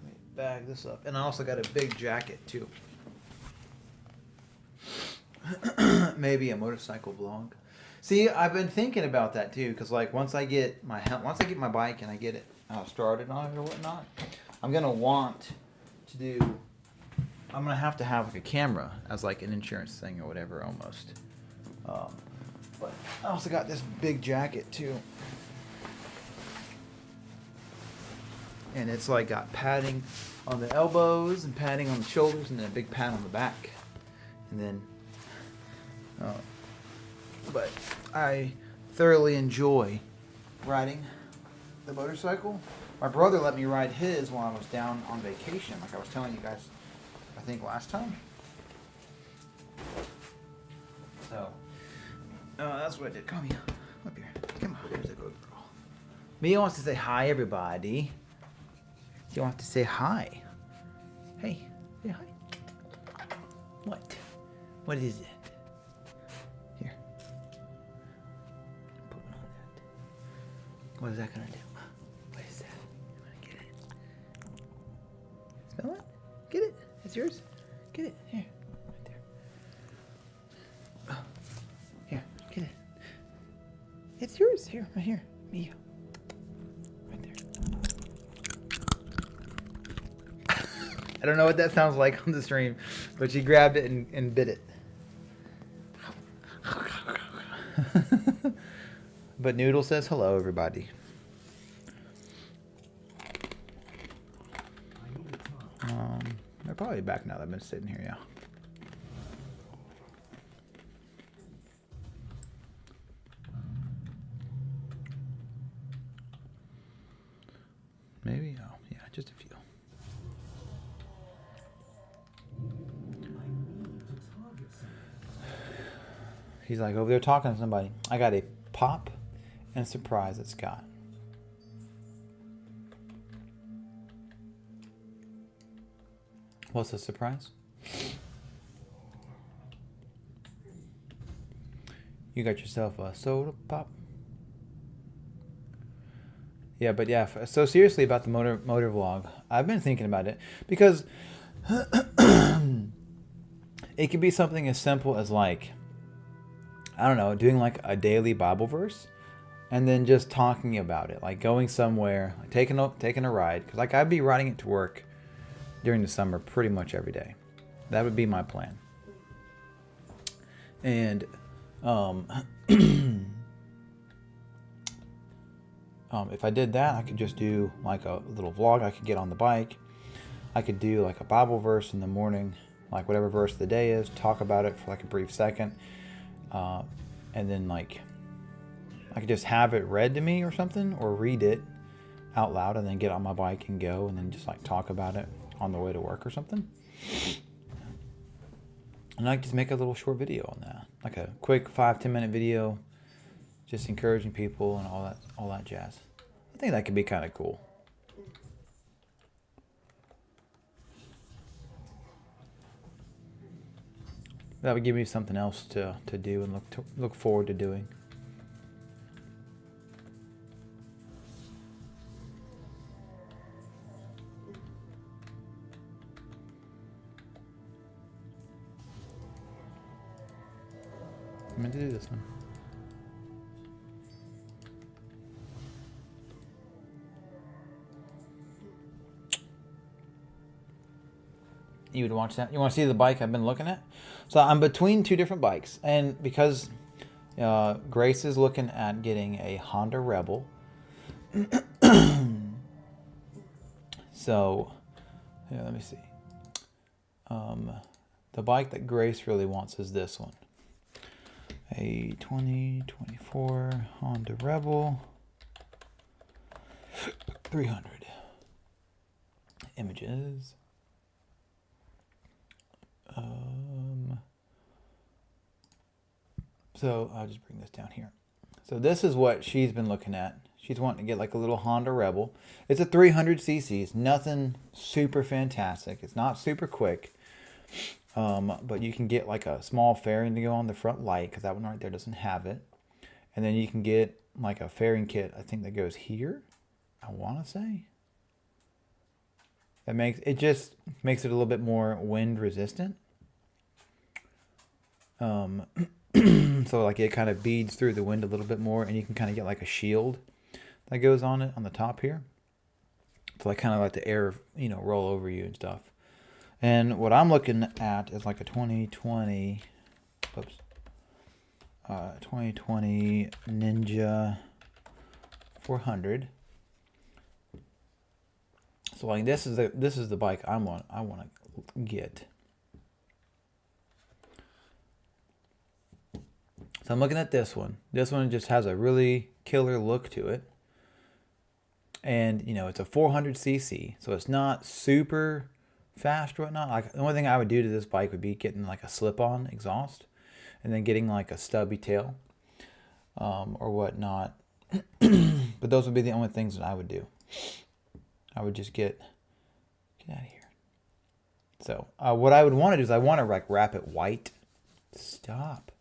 S1: me bag this up, and I also got a big jacket too. Maybe a motorcycle vlog. See, I've been thinking about that too, because like once I get my bike and I get it started on it or whatnot, I'm gonna have to have like a camera as like an insurance thing or whatever almost. But I also got this big jacket too, and it's like got padding on the elbows and padding on the shoulders and then a big pad on the back, and then. But I thoroughly enjoy riding the motorcycle. My brother let me ride his while I was down on vacation, like I was telling you guys, I think last time. So, that's what I did. Come here, up here. Come on, here's a good girl. Mia wants to say hi, everybody. She wants to say hi. Hey, say hi. What? What is it? Here. Put one on that. What is that gonna do? What is that? You wanna get it? Smell it? Get it? It's yours? Get it. Here. Right there. Oh. Here, get it. It's yours. Here, right here. Mia. Right there. I don't know what that sounds like on the stream, but she grabbed it and bit it. But Noodle says hello, everybody. They're probably back now that I've been sitting here, yeah. Maybe, oh, yeah, just a few. He's like over there talking to somebody. I got a pop and a surprise at Scott. What's the surprise? You got yourself a soda pop. Yeah, but yeah. So seriously about the motor vlog, I've been thinking about it because it could be something as simple as like, I don't know, doing like a daily Bible verse, and then just talking about it, like going somewhere, like taking a ride. Because like I'd be riding it to work during the summer pretty much every day. That would be my plan. And if I did that, I could just do like a little vlog. I could get on the bike. I could do like a Bible verse in the morning, like whatever verse of the day is, talk about it for like a brief second. And then like I could just have it read to me or something, or read it out loud and then get on my bike and go, and then just like talk about it on the way to work or something. And I could just make a little short video on that, like a quick 5-10 minute video, just encouraging people and all that jazz. I think that could be kind of cool. That would give me something else to do and look forward to doing. I meant to do this one. You would watch that? You want to see the bike I've been looking at? So I'm between two different bikes, and because Grace is looking at getting a Honda Rebel. So, yeah, let me see. The bike that Grace really wants is this one. A 2024 Honda Rebel 300. Images. So I'll just bring this down here. So this is what she's been looking at. She's wanting to get like a little Honda Rebel. It's a 300 cc. It's nothing super fantastic. It's not super quick. But you can get like a small fairing to go on the front light, because that one right there doesn't have it. And then you can get like a fairing kit, I think, that goes here, I want to say. It just makes it a little bit more wind resistant. So like it kind of beads through the wind a little bit more, and you can kind of get like a shield that goes on it on the top here. So like kind of let the air, roll over you and stuff. And what I'm looking at is like a 2020 Ninja 400. So like this is the bike I want to get. So I'm looking at this one. This one just has a really killer look to it. And, it's a 400 cc, so it's not super fast or whatnot. Like the only thing I would do to this bike would be getting like a slip-on exhaust, and then getting like a stubby tail, or whatnot. But those would be the only things that I would do. I would just get out of here. So what I would want to do is I want to like wrap it white. Stop.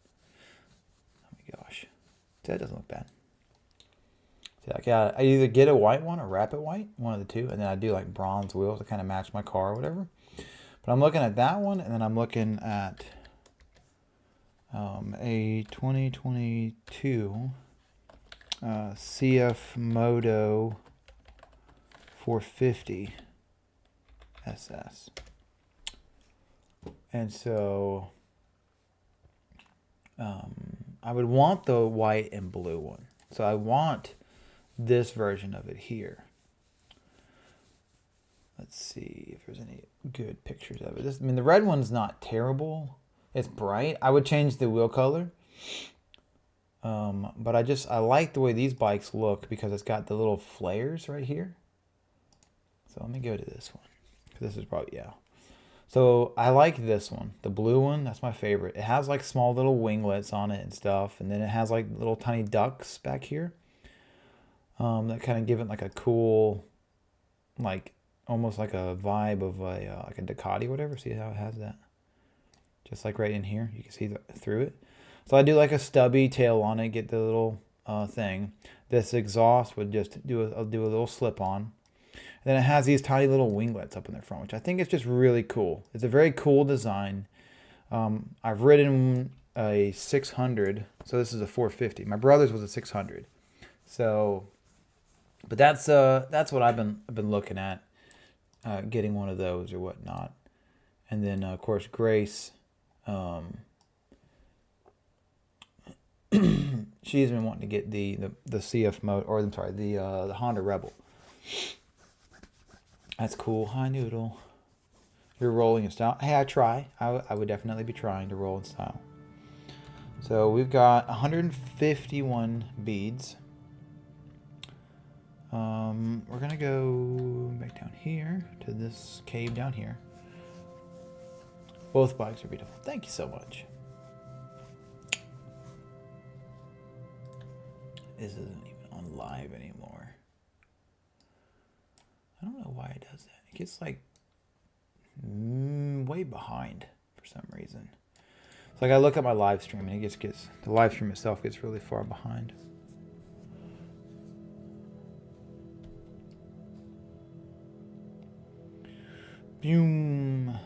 S1: Oh my gosh, that doesn't look bad. Yeah, I either get a white one or wrap it white, one of the two, and then I do like bronze wheels to kind of match my car or whatever. But I'm looking at that one, and then I'm looking at a 2022 CF Moto 450 SS. And so I would want the white and blue one. So I want this version of it here. Let's see if there's any good pictures of it. The red one's not terrible. It's bright. I would change the wheel color. But I like the way these bikes look because it's got the little flares right here. So let me go to this one. This is probably, yeah. So I like this one, the blue one. That's my favorite. It has like small little winglets on it and stuff, and then it has like little tiny ducks back here. That kind of give it like a cool, like almost like a vibe of a like a Ducati or whatever. See how it has that? Just like right in here, you can see through it. So I do like a stubby tail on it, get the little thing. This exhaust would just do a little slip on. And then it has these tiny little winglets up in the front, which I think is just really cool. It's a very cool design. I've ridden a 600, so this is a 450. My brother's was a 600. So, but that's what I've been looking at, getting one of those or whatnot. And then of course Grace, she's been wanting to get the CF mode, or I'm sorry, the Honda Rebel. That's cool. Hi, Noodle. You're rolling in style. Hey, I try. I would definitely be trying to roll in style. So we've got 151 beads. We're going to go back down here to this cave down here. Both bikes are beautiful. Thank you so much. This isn't even on live anymore. I don't know why it does that. It gets like way behind for some reason. It's like I look at my live stream and it gets the live stream itself gets really far behind. Boom.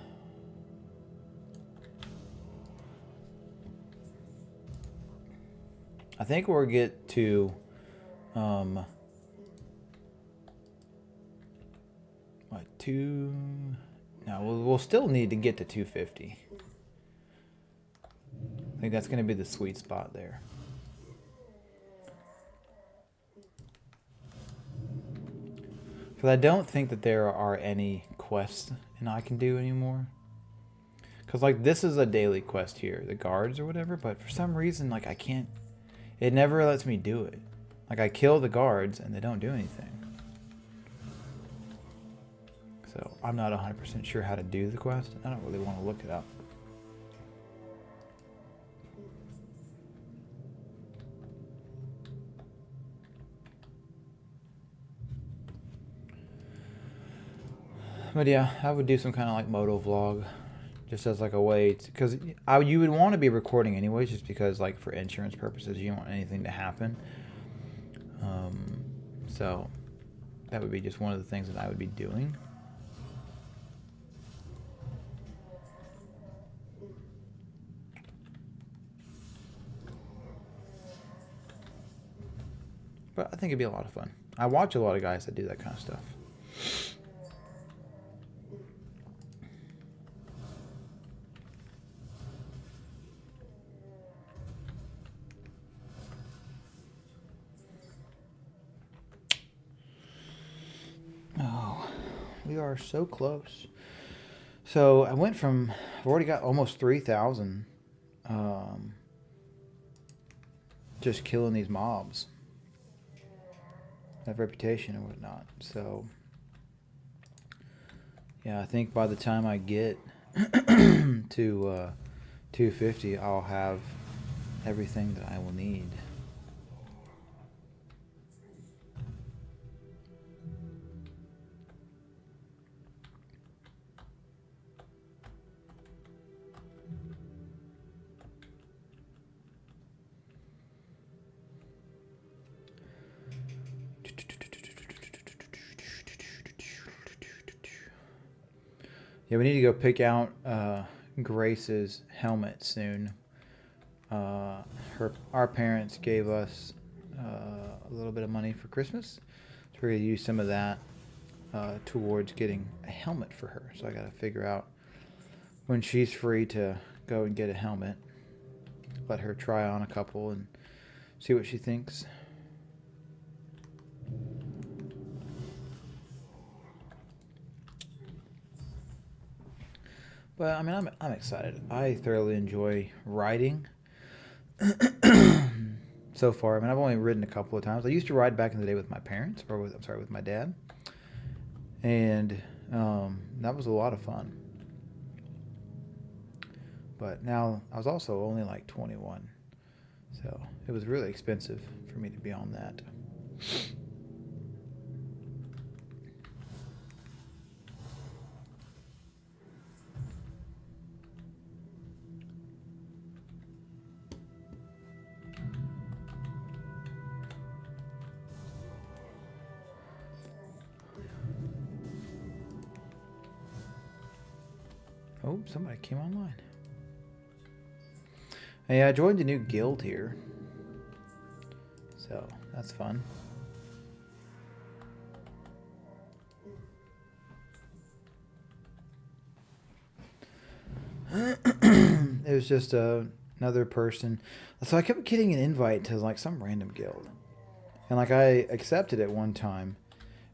S1: I think we'll get to what, two? No, we'll still need to get to 250. I think that's going to be the sweet spot there. Because I don't think that there are any quests and I can do anymore. Because like this is a daily quest here, the guards or whatever, but for some reason like I can't, it never lets me do it. Like I kill the guards and they don't do anything. So I'm not 100% sure how to do the quest. I don't really want to look it up. But yeah, I would do some kind of like moto vlog, just as like a way to, because you would want to be recording anyways, just because like for insurance purposes, you don't want anything to happen. So that would be just one of the things that I would be doing. But I think it'd be a lot of fun. I watch a lot of guys that do that kind of stuff. Oh, we are so close. So I went from, I've already got almost 3,000 just killing these mobs. Have reputation and whatnot. So yeah, I think by the time I get to 250, I'll have everything that I will need. Yeah, we need to go pick out Grace's helmet soon. Our parents gave us a little bit of money for Christmas, so we're gonna use some of that towards getting a helmet for her. So I gotta figure out when she's free to go and get a helmet. Let her try on a couple and see what she thinks. But I mean, I'm excited. I thoroughly enjoy riding. So far, I mean, I've only ridden a couple of times. I used to ride back in the day with my parents, or with my dad, and that was a lot of fun. But now I was also only like 21. So it was really expensive for me to be on that. Oh, somebody came online. Hey, I joined a new guild here. So, that's fun. It was just another person. So I kept getting an invite to like some random guild. And like I accepted it one time.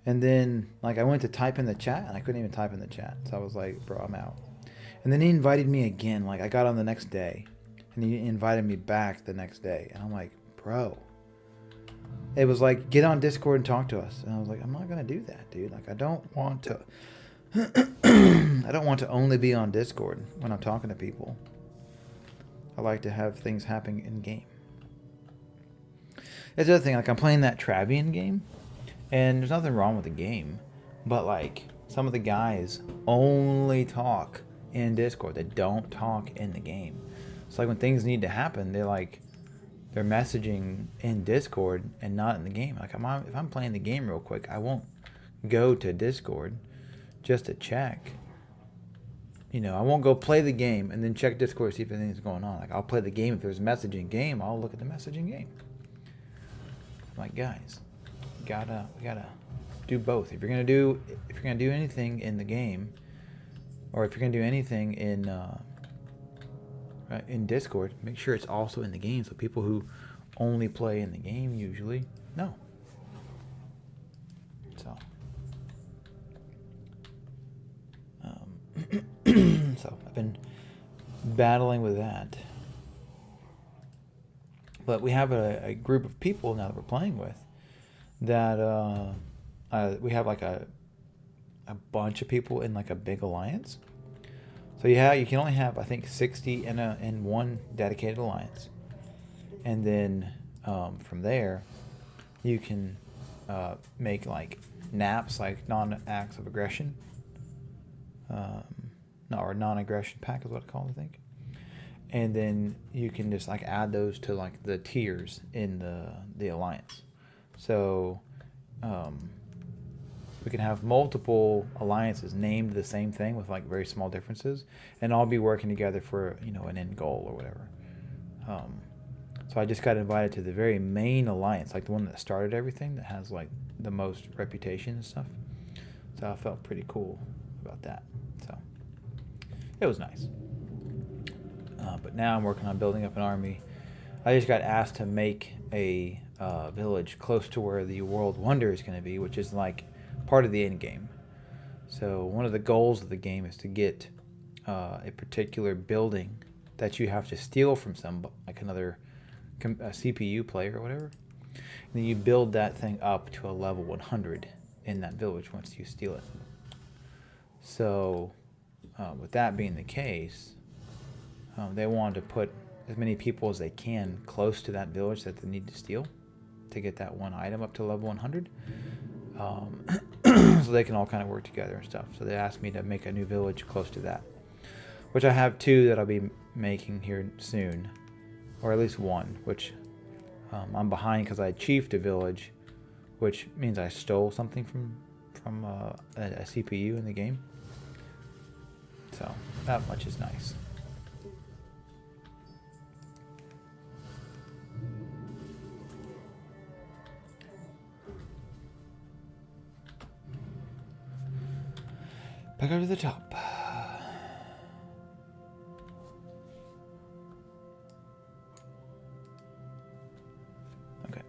S1: And then like I went to type in the chat and I couldn't even type in the chat. So I was like, bro, I'm out. And then he invited me again. Like I got on the next day. And he invited me back the next day. And I'm like, bro. It was like, get on Discord and talk to us. And I was like, I'm not going to do that, dude. Like I don't want to. I don't want to only be on Discord when I'm talking to people. I like to have things happening in game. That's the other thing. Like I'm playing that Travian game. And there's nothing wrong with the game. But like some of the guys only talk in Discord. They don't talk in the game. It's like when things need to happen, they're messaging in Discord and not in the game. Like if I'm playing the game real quick, I won't go to Discord just to check. You know, I won't go play the game and then check Discord to see if anything's going on. Like I'll play the game. If there's a message in game, I'll look at the message in game. I'm like, guys, we gotta do both. If you're gonna do anything in the game, or if you're gonna do anything in Discord, make sure it's also in the game. So people who only play in the game usually know. So. So I've been battling with that. But we have a group of people now that we're playing with that we have like a bunch of people in like a big alliance. So you can only have I think 60 in one dedicated alliance, and then from there you can make like NAPs, like non-acts of aggression. Or non-aggression pack is what it's called, I think. And then you can just like add those to like the tiers in the alliance. So we can have multiple alliances named the same thing with like very small differences, and all be working together for an end goal or whatever. So I just got invited to the very main alliance, like the one that started everything, that has like the most reputation and stuff. So I felt pretty cool about that. So it was nice. But now I'm working on building up an army. I just got asked to make a village close to where the World Wonder is going to be, which is like part of the end game. So one of the goals of the game is to get a particular building that you have to steal from another CPU player or whatever. And then you build that thing up to a level 100 in that village once you steal it. So with that being the case, they wanted to put as many people as they can close to that village that they need to steal to get that one item up to level 100. So they can all kind of work together and stuff. So they asked me to make a new village close to that, which I have 2 that I'll be making here soon, or at least 1, which I'm behind because I chiefed a village, which means I stole something from a CPU in the game. So that much is nice. Back up to the top. Okay.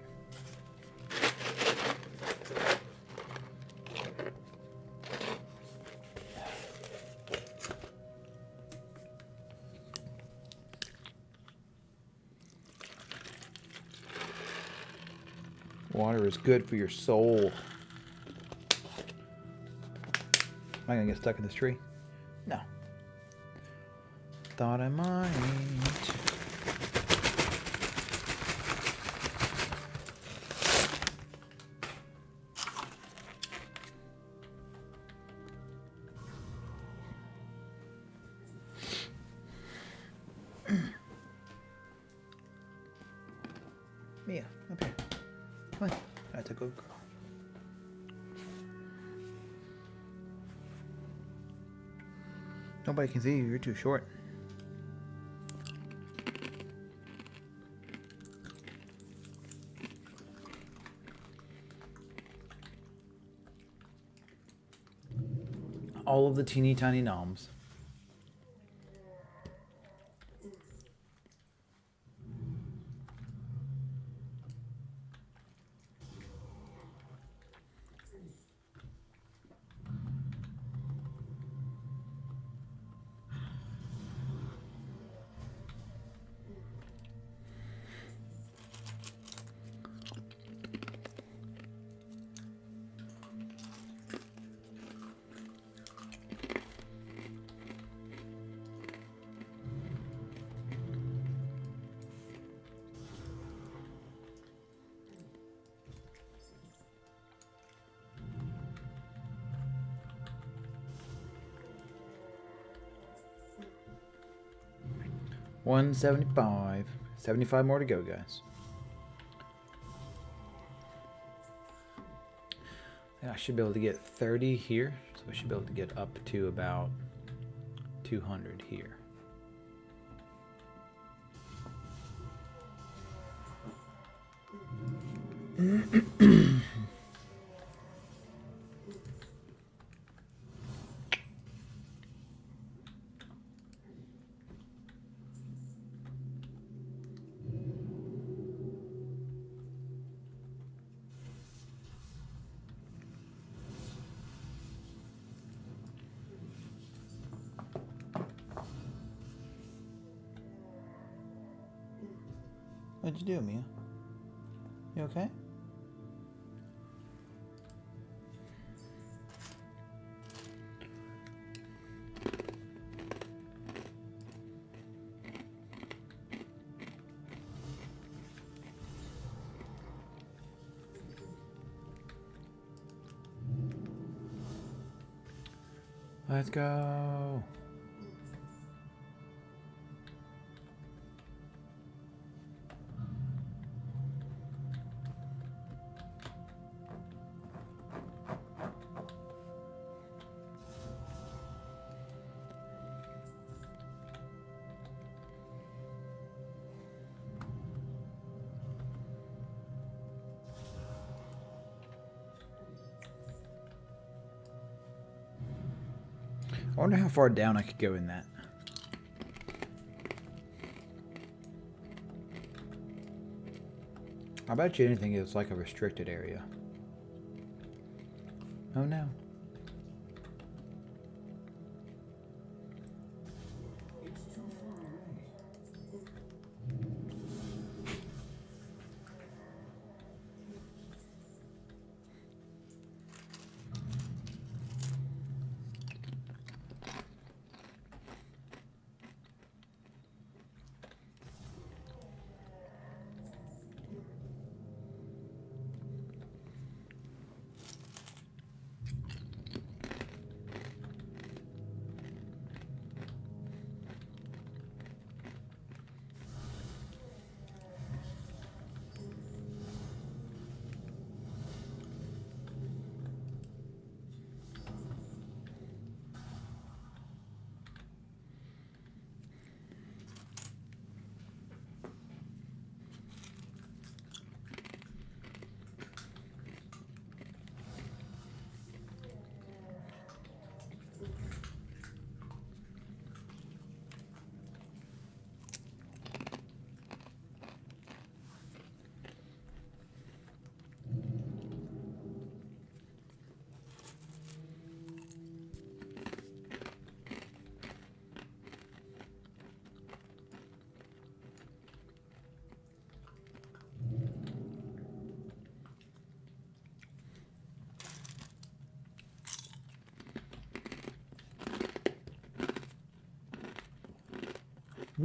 S1: Water is good for your soul. Am I gonna get stuck in this tree? No. thought I might. Mia, up here. Come on. That's a good girl. Nobody can see you. You're too short. All of the teeny tiny gnomes. $175. 75 more to go, guys. And I should be able to get 30 here, so I should be able to get up to about 200 here. What'd you do, Mia? You okay? Let's go. I wonder how far down I could go in that. I bet you anything is like a restricted area. Oh no.
S2: It's too far away.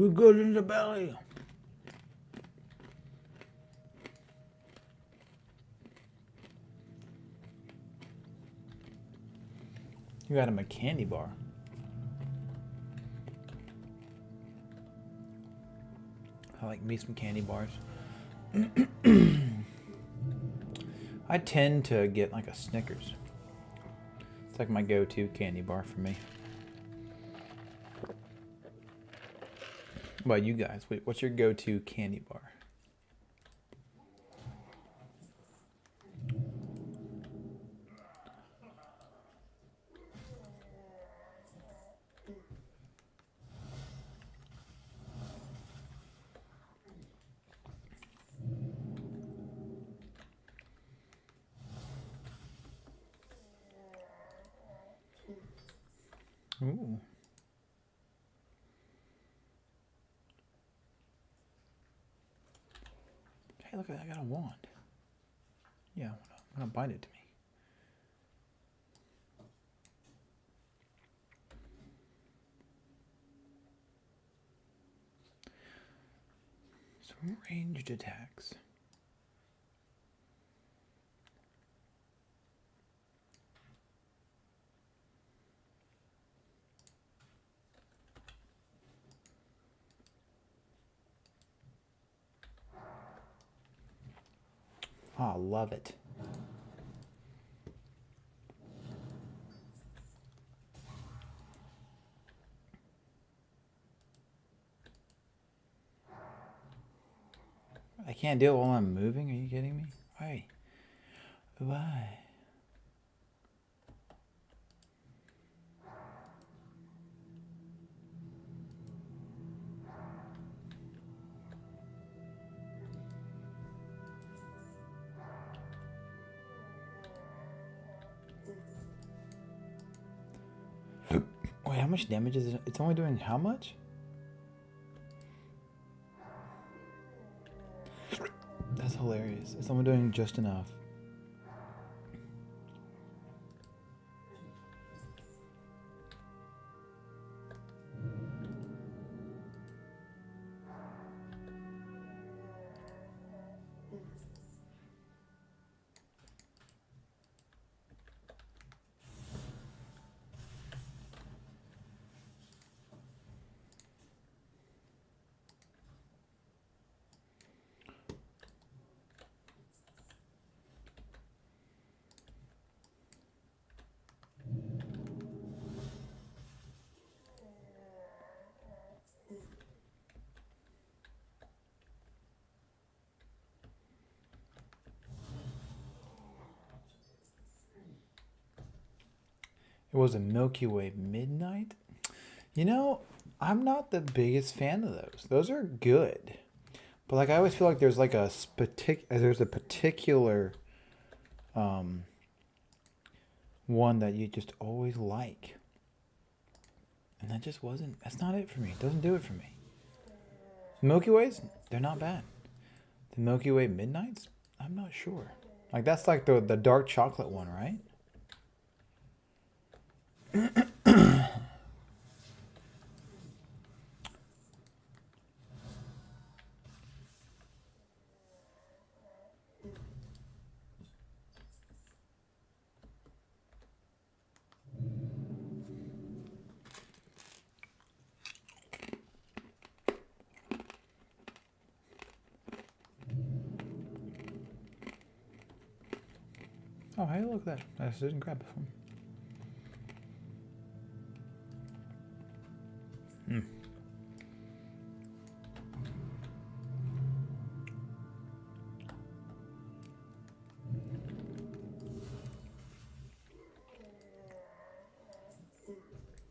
S1: We're good in the belly. You got him a candy bar. I like me some candy bars. I tend to get like a Snickers. It's like my go-to candy bar for me. What about you guys? What's your go-to candy bar? Ooh. Hey, look, I got a wand. Yeah, I'm gonna bind it to me. Some ranged attacks. Oh, love it. I can't do it while I'm moving. Are you kidding me? Why? Why? Wait, how much damage is it? It's only doing how much? That's hilarious. It's only doing just enough. It was a Milky Way Midnight. You know, I'm not the biggest fan of those. Those are good. But like I always feel like there's like a particular one that you just always like. And that just wasn't, that's not it for me. It doesn't do it for me. Milky Ways, they're not bad. The Milky Way Midnights, I'm not sure. Like that's like the dark chocolate one, right? Oh, hey, look at that. I just didn't grab it from.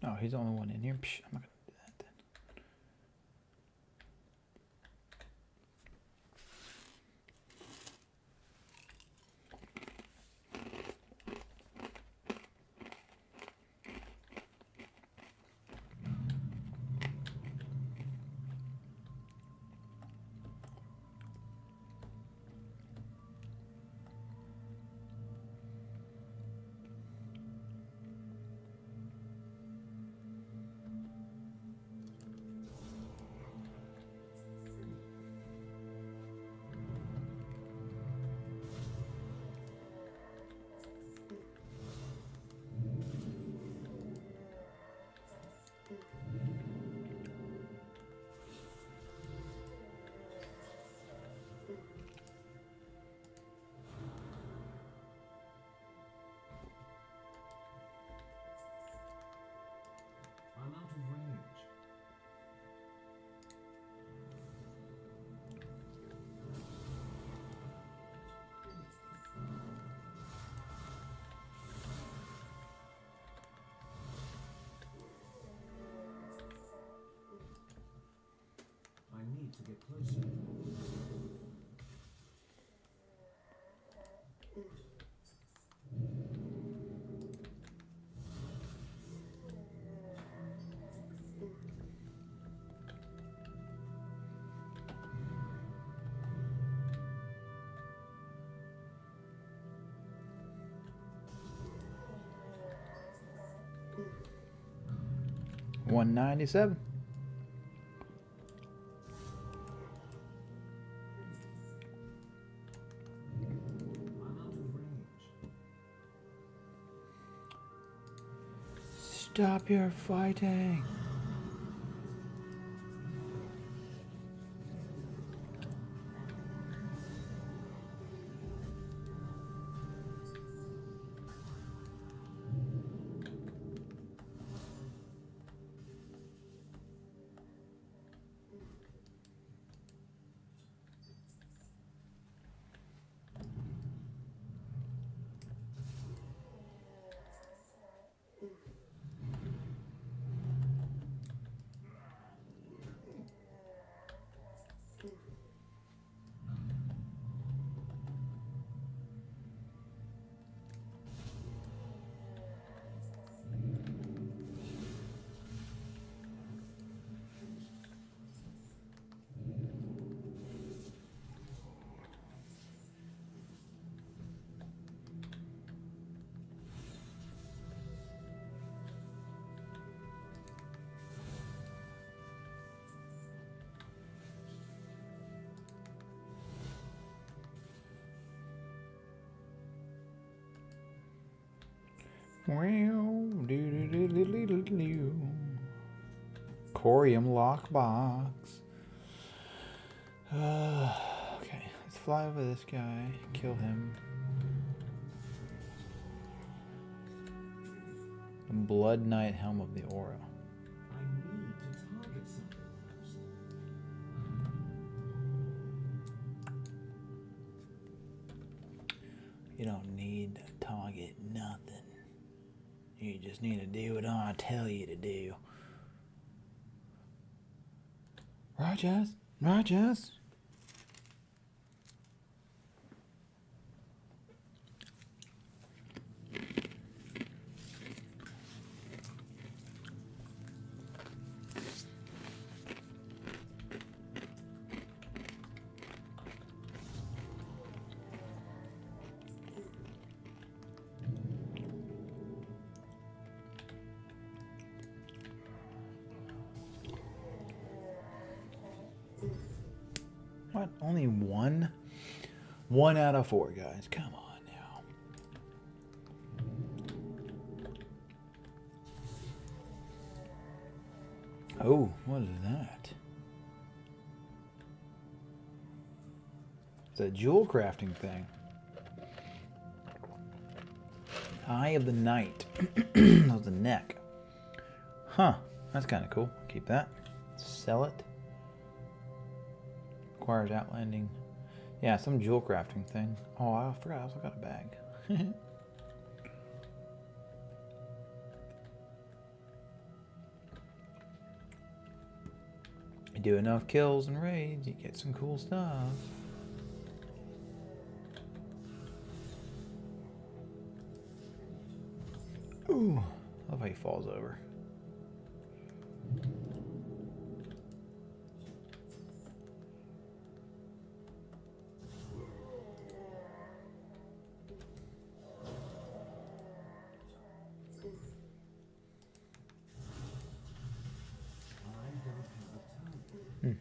S1: Oh, he's the only one in here. Psh, I'm not gonna do that then.
S2: to get closer.
S1: $197.
S2: I'm out of range.
S1: Stop your fighting. Corium lockbox. Okay, let's fly over this guy, kill him. Blood Knight Helm of the Aura.
S2: I need to target something first.
S1: You don't need to target nothing. You just need to do what I tell you to do. Rogers, Rogers. What? Only one? 1 out of 4, guys. Come on now. Oh, what is that? It's a jewel crafting thing. Eye of the Night. That was the neck. Huh. That's kind of cool. Keep that. Sell it. Requires outlanding. Yeah, some jewel crafting thing. Oh, I forgot I also got a bag. You do enough kills and raids, you get some cool stuff. Ooh, I love how he falls over.
S2: I don't have a target.
S1: Hmm.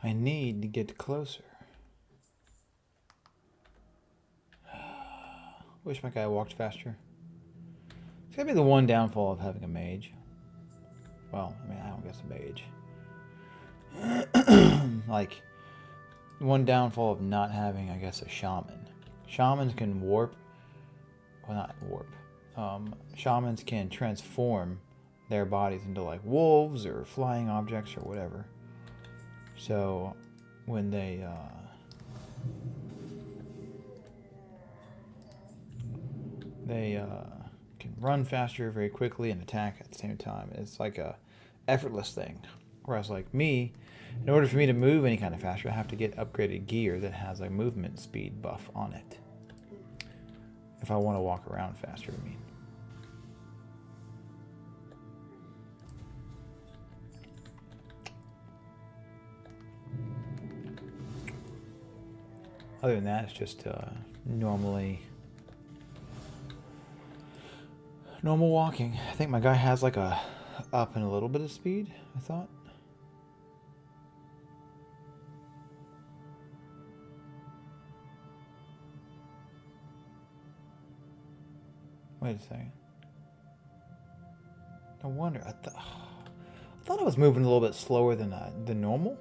S1: I need to get closer. Wish my guy walked faster. It's gonna be the one downfall of having a mage. Well, I mean, I don't guess a mage. Like, one downfall of not having, I guess, a shaman. Shamans can warp. Well, not warp. Shamans can transform their bodies into like wolves or flying objects or whatever. So when they can run faster very quickly and attack at the same time. It's like a effortless thing. Whereas like me, in order for me to move any kind of faster, I have to get upgraded gear that has a movement speed buff on it. If I want to walk around faster, I mean. Other than that, it's just normal walking. I think my guy has like a up and a little bit of speed, I thought. Wait a second. No wonder. I thought I was moving a little bit slower than normal.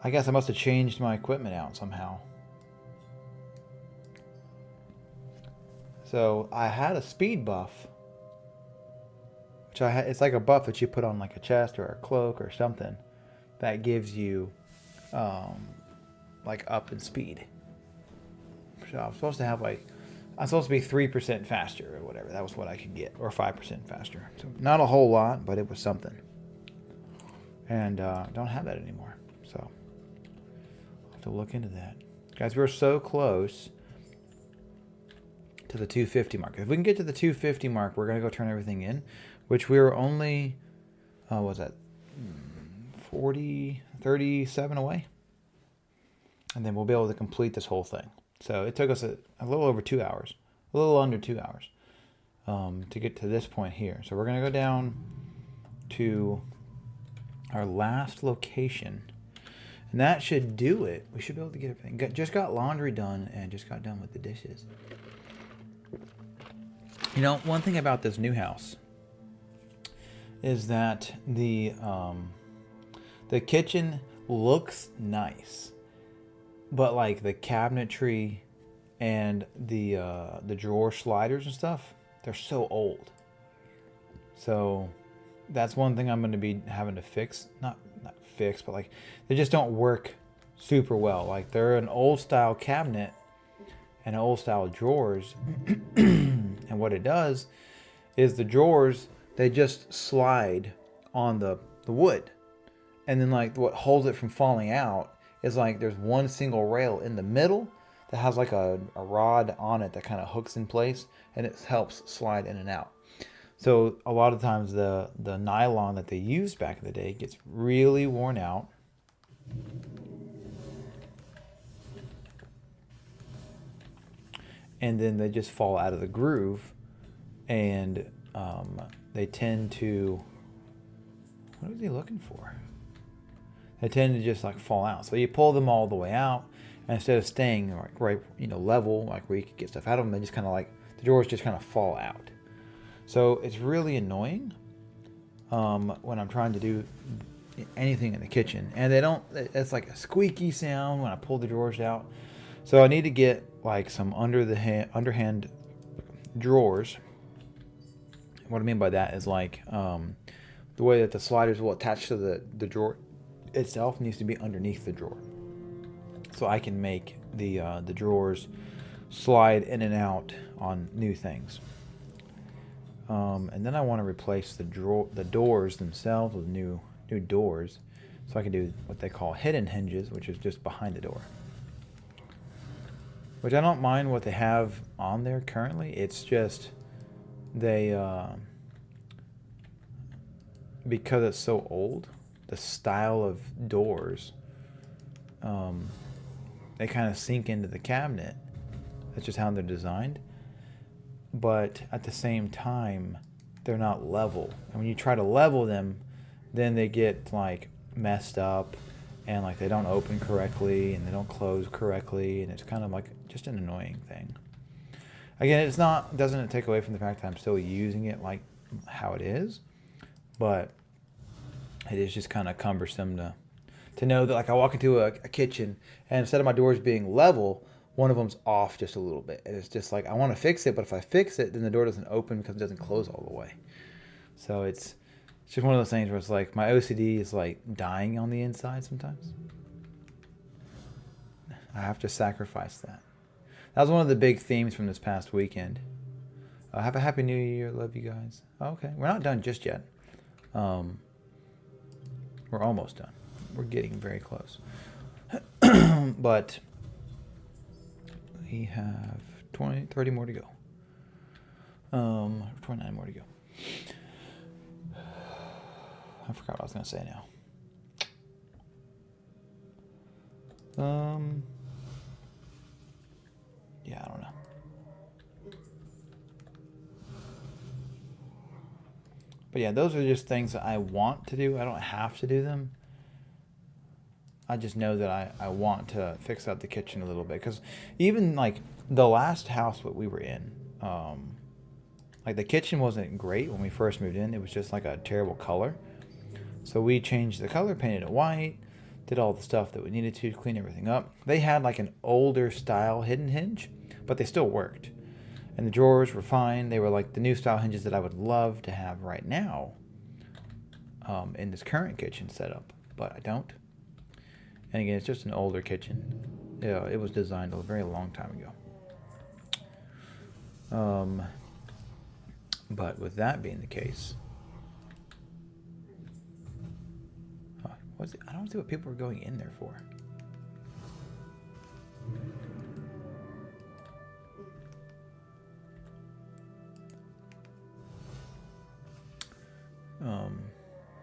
S1: I guess I must have changed my equipment out somehow. So I had a speed buff, which it's like a buff that you put on like a chest or a cloak or something that gives you like up in speed. So I'm supposed to have I'm supposed to be 3% faster or whatever. That was what I could get, or 5% faster. So not a whole lot, but it was something. And don't have that anymore. So I'll have to look into that. Guys, we're so close to the 250 mark. If we can get to the 250 mark, we're going to go turn everything in, which we were only, what was that, 37 away. And then we'll be able to complete this whole thing. So it took us a little over 2 hours, a little under 2 hours to get to this point here. So we're going to go down to our last location. And that should do it. We should be able to get everything. Just got laundry done and just got done with the dishes. You know, one thing about this new house is that the kitchen looks nice, but like the cabinetry and the drawer sliders and stuff, they're so old. So that's one thing I'm going to be having to fix. Not fix, but like they just don't work super well. Like they're an old style cabinet and old style drawers. And what it does is the drawers, they just slide on the wood. And then like what holds it from falling out is like there's one single rail in the middle that has like a rod on it that kind of hooks in place, and it helps slide in and out. So a lot of times the nylon that they used back in the day gets really worn out. And then they just fall out of the groove, and they tend to, what is he looking for? They tend to just like fall out. So you pull them all the way out, and instead of staying like right, level, like where you could get stuff out of them, they just kind of like, the drawers just kind of fall out. So it's really annoying when I'm trying to do anything in the kitchen, and it's like a squeaky sound when I pull the drawers out. So I need to get like some underhand drawers. What I mean by that is like the way that the sliders will attach to the drawer itself needs to be underneath the drawer, so I can make the drawers slide in and out on new things. And then I want to replace the doors themselves with new doors, so I can do what they call hidden hinges, which is just behind the door. Which I don't mind what they have on there currently. It's just they, because it's so old, the style of doors, they kind of sink into the cabinet. That's just how they're designed. But at the same time, they're not level. And when you try to level them, then they get like messed up, and like they don't open correctly and they don't close correctly, and it's kind of like just an annoying thing. Again, it's not, doesn't take away from the fact that I'm still using it like how it is, but it is just kind of cumbersome to know that like I walk into a kitchen and instead of my doors being level, one of them's off just a little bit. And it's just like I want to fix it, but if I fix it, then the door doesn't open because it doesn't close all the way. So it's just one of those things where it's like my OCD is like dying on the inside sometimes. I have to sacrifice that. That was one of the big themes from this past weekend. Have a happy new year. Love you guys. Okay, we're not done just yet. We're almost done. We're getting very close. But we have 30 more to go. 29 more to go. I forgot what I was going to say now. Yeah, I don't know. But yeah, those are just things that I want to do. I don't have to do them. I just know that I want to fix up the kitchen a little bit. Because even like the last house that we were in, like the kitchen wasn't great when we first moved in. It was just like a terrible color. So we changed the color, painted it white, did all the stuff that we needed to clean everything up. They had like an older style hidden hinge, but they still worked. And the drawers were fine. They were like the new style hinges that I would love to have right now in this current kitchen setup, but I don't. And again, it's just an older kitchen. Yeah, it was designed a very long time ago. But with that being the case, I don't see what people are going in there for.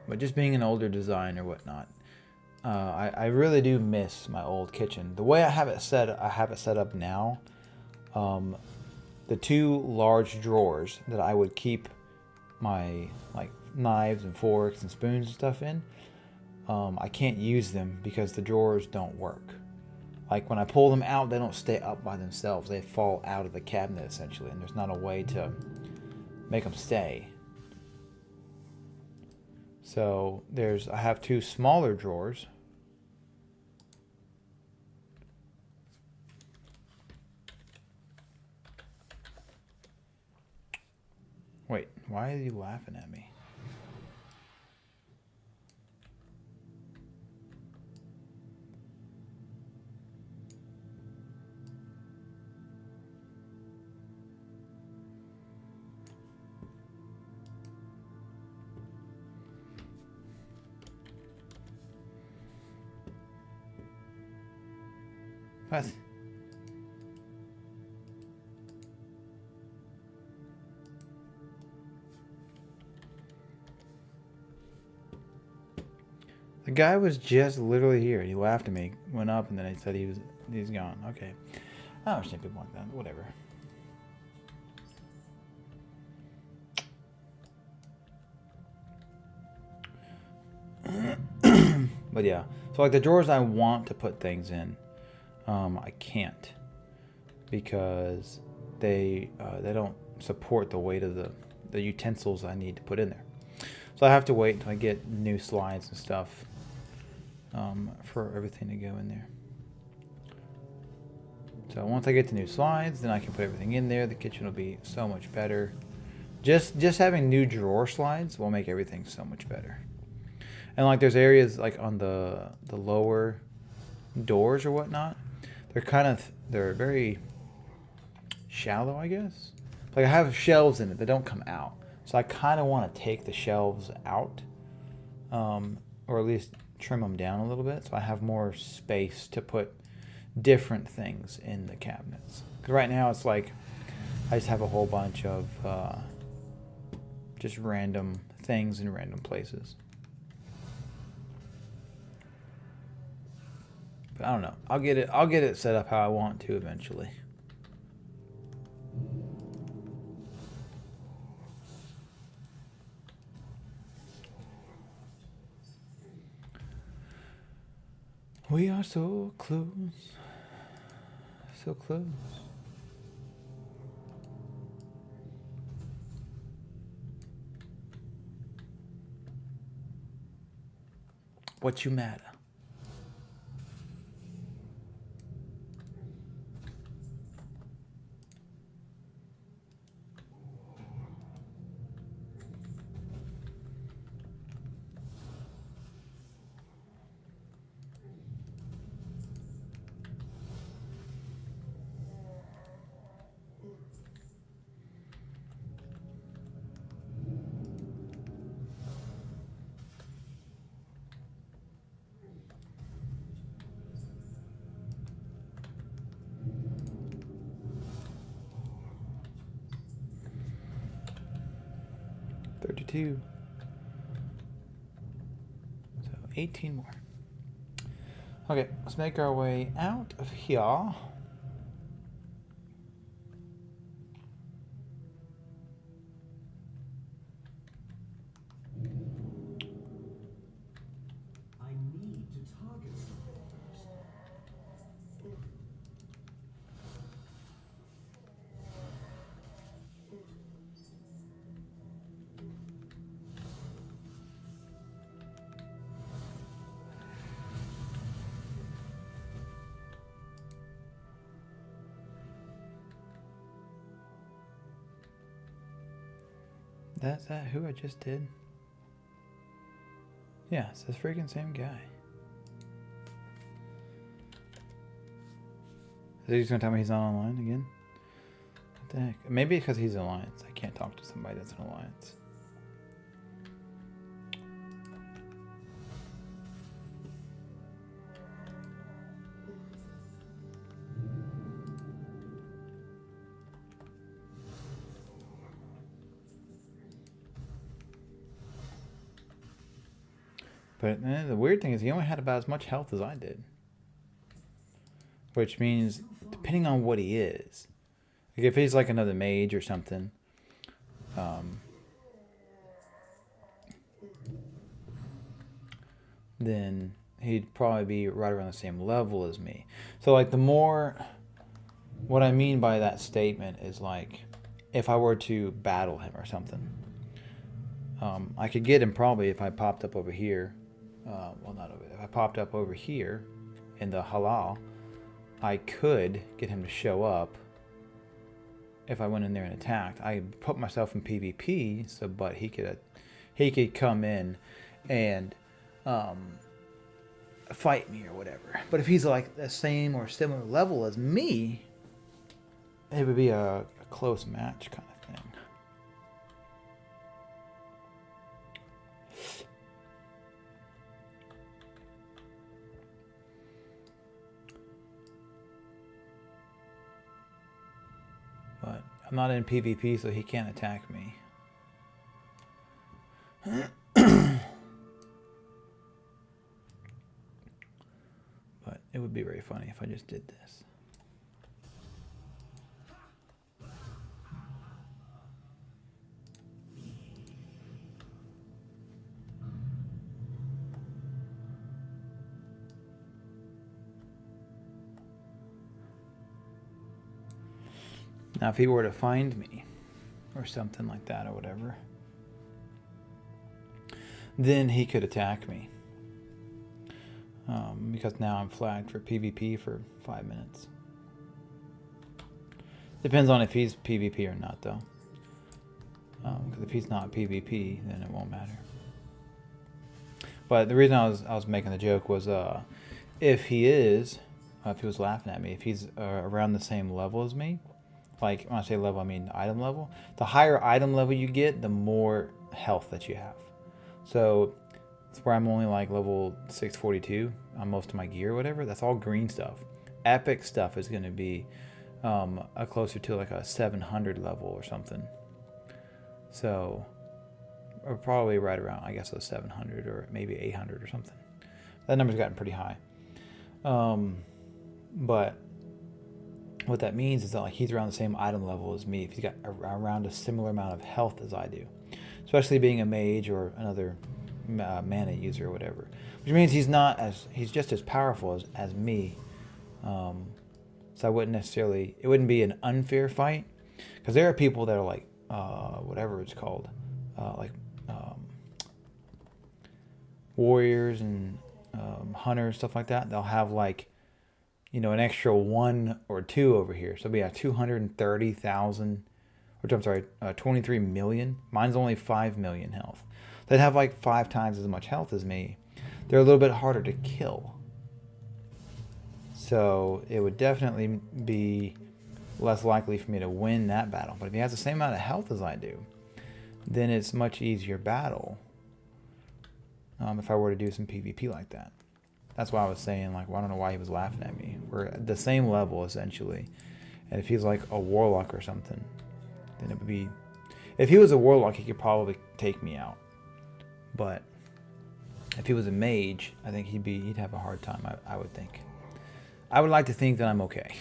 S1: But just being an older design or whatnot, I really do miss my old kitchen. The way I have it set up now. The two large drawers that I would keep my like knives and forks and spoons and stuff in, I can't use them because the drawers don't work. Like when I pull them out, they don't stay up by themselves. They fall out of the cabinet essentially, and there's not a way to make them stay. So I have two smaller drawers. Wait, why are you laughing at me? What? The guy was just literally here. He laughed at me, went up, and then he said he's gone. Okay. I understand people like that. Whatever. But yeah. So like the drawers I want to put things in, I can't because they don't support the weight of the utensils I need to put in there. So I have to wait until I get new slides and stuff for everything to go in there. So once I get the new slides, then I can put everything in there. The kitchen will be so much better. Just having new drawer slides will make everything so much better. And like there's areas like on the lower doors or whatnot, they're very shallow, I guess. Like I have shelves in it that don't come out. So I kind of want to take the shelves out, or at least trim them down a little bit so I have more space to put different things in the cabinets. Because right now it's like I just have a whole bunch of just random things in random places. But I don't know. I'll get it set up how I want to eventually. We are so close. So close. What you matter? $32. So 18 more. Okay, let's make our way out of here.
S2: I need to target something first.
S1: That's that who I just did? Yeah, it's the freaking same guy. Is he just gonna tell me he's not online again? What the heck? Maybe because he's Alliance. I can't talk to somebody that's an Alliance. But the weird thing is he only had about as much health as I did. Which means, depending on what he is, like if he's like another mage or something, then he'd probably be right around the same level as me. So like the more, what I mean by that statement is like, if I were to battle him or something, I could get him probably if I popped up over here. Well, not over there. If I popped up over here in the halal, I could get him to show up if I went in there and attacked. I put myself in PvP, so but he could come in and fight me or whatever. But if he's like the same or similar level as me, it would be a close match kind of thing. But I'm not in PvP, so he can't attack me. But it would be very funny if I just did this. Now, if he were to find me, or something like that, or whatever, then he could attack me. Because now I'm flagged for PvP for 5 minutes. Depends on if he's PvP or not, though. Because if he's not PvP, then it won't matter. But the reason I was making the joke was, if he is, if he was laughing at me, if he's around the same level as me, like when I say level, I mean item level. The higher item level you get, the more health that you have. So it's where I'm only like level 642 on most of my gear or whatever. That's all green stuff. Epic stuff is going to be closer to like a 700 level or something. So or probably right around, I guess, a 700 or maybe 800 or something. That number's gotten pretty high. But what that means is that like he's around the same item level as me. If he's got around a similar amount of health as I do, especially being a mage or another mana user or whatever, which means he's just as powerful as me. So I wouldn't necessarily, it wouldn't be an unfair fight, because there are people that are like whatever it's called, like warriors and hunters, stuff like that. They'll have like, you know, an extra 1 or 2 over here. So we have 230,000, which I'm sorry, 23 million. Mine's only 5 million health. They'd have like 5 times as much health as me. They're a little bit harder to kill. So it would definitely be less likely for me to win that battle. But if he has the same amount of health as I do, then it's much easier battle. If I were to do some PvP like that. That's why I was saying, like, well, I don't know why he was laughing at me. We're at the same level, essentially. And if he's like a warlock or something, then it would be... If he was a warlock, he could probably take me out. But if he was a mage, I think he'd have a hard time, I would think. I would like to think that I'm okay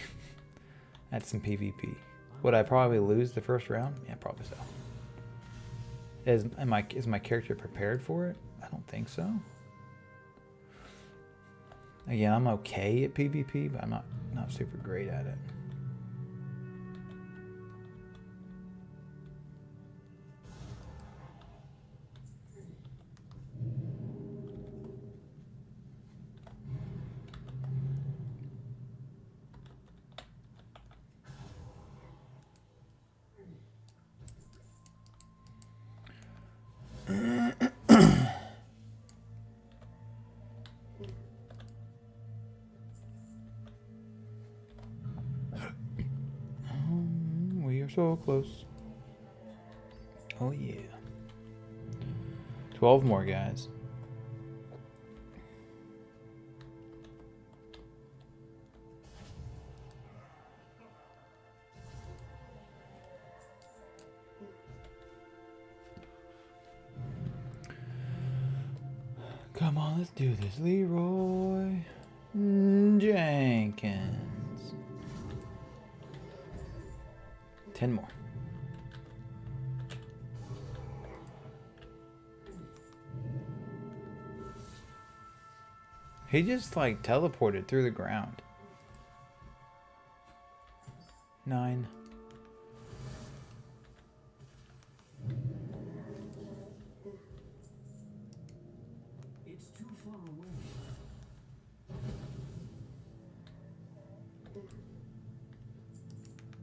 S1: at some PvP. Would I probably lose the first round? Yeah, probably so. Is my character prepared for it? I don't think so. Again, I'm okay at PvP, but I'm not super great at it. We are so close. Oh yeah. 12 more, guys. Come on, let's do this. Leroy Jenkins. 10 more. He just like teleported through the ground. 9.
S2: It's too far away.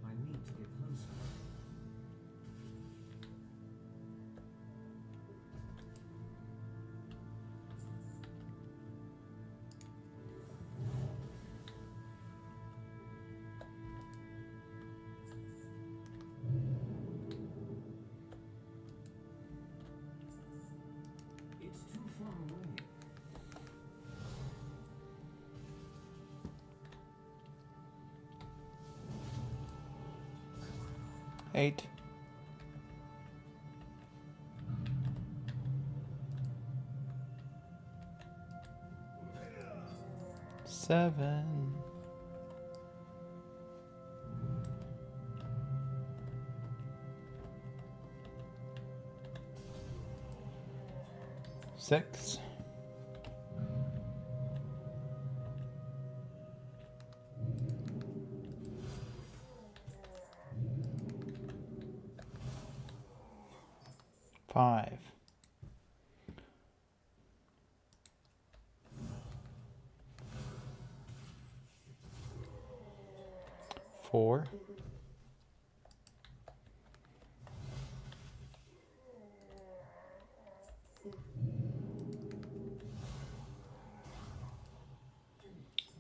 S2: I need to get closer. It's too far away.
S1: 8. 7. 6. 5. 4.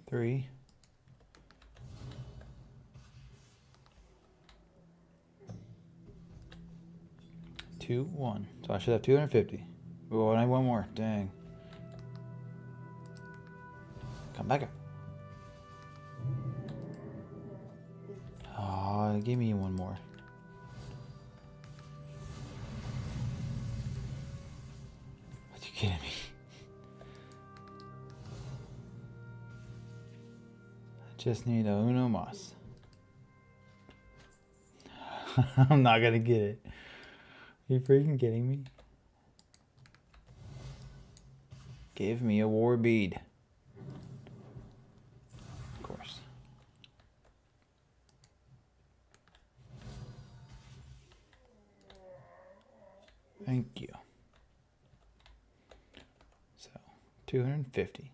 S1: 3. 2, 1. So I should have 250. Oh, and I want more. Dang. Come back up. Oh, give me one more. Are you kidding me? I just need a uno mas. I'm not gonna get it. Are you freaking kidding me? Give me a war bead. Of course. Thank you. So, 250.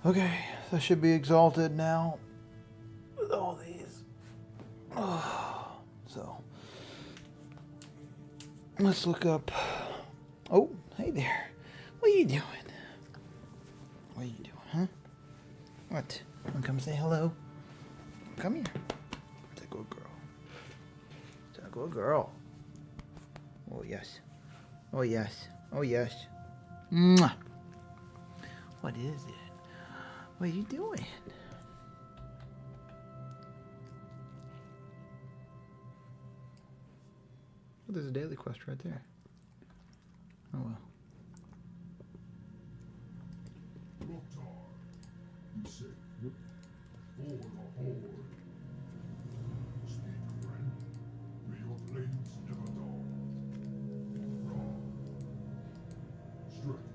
S1: Okay, so I should be exalted now with all these. So, let's look up. Oh, hey there. What are you doing? What are you doing, huh? What? Wanna come say hello? Come here. It's a good girl. It's a good girl. Oh, yes. Oh, yes. Oh, yes. Mwah. What is it? What are you doing? Oh, there's a daily quest right there. Oh, well.
S2: Be safe. For the Horde. Speak, friend. May your flames never dawn. Raw. Strength.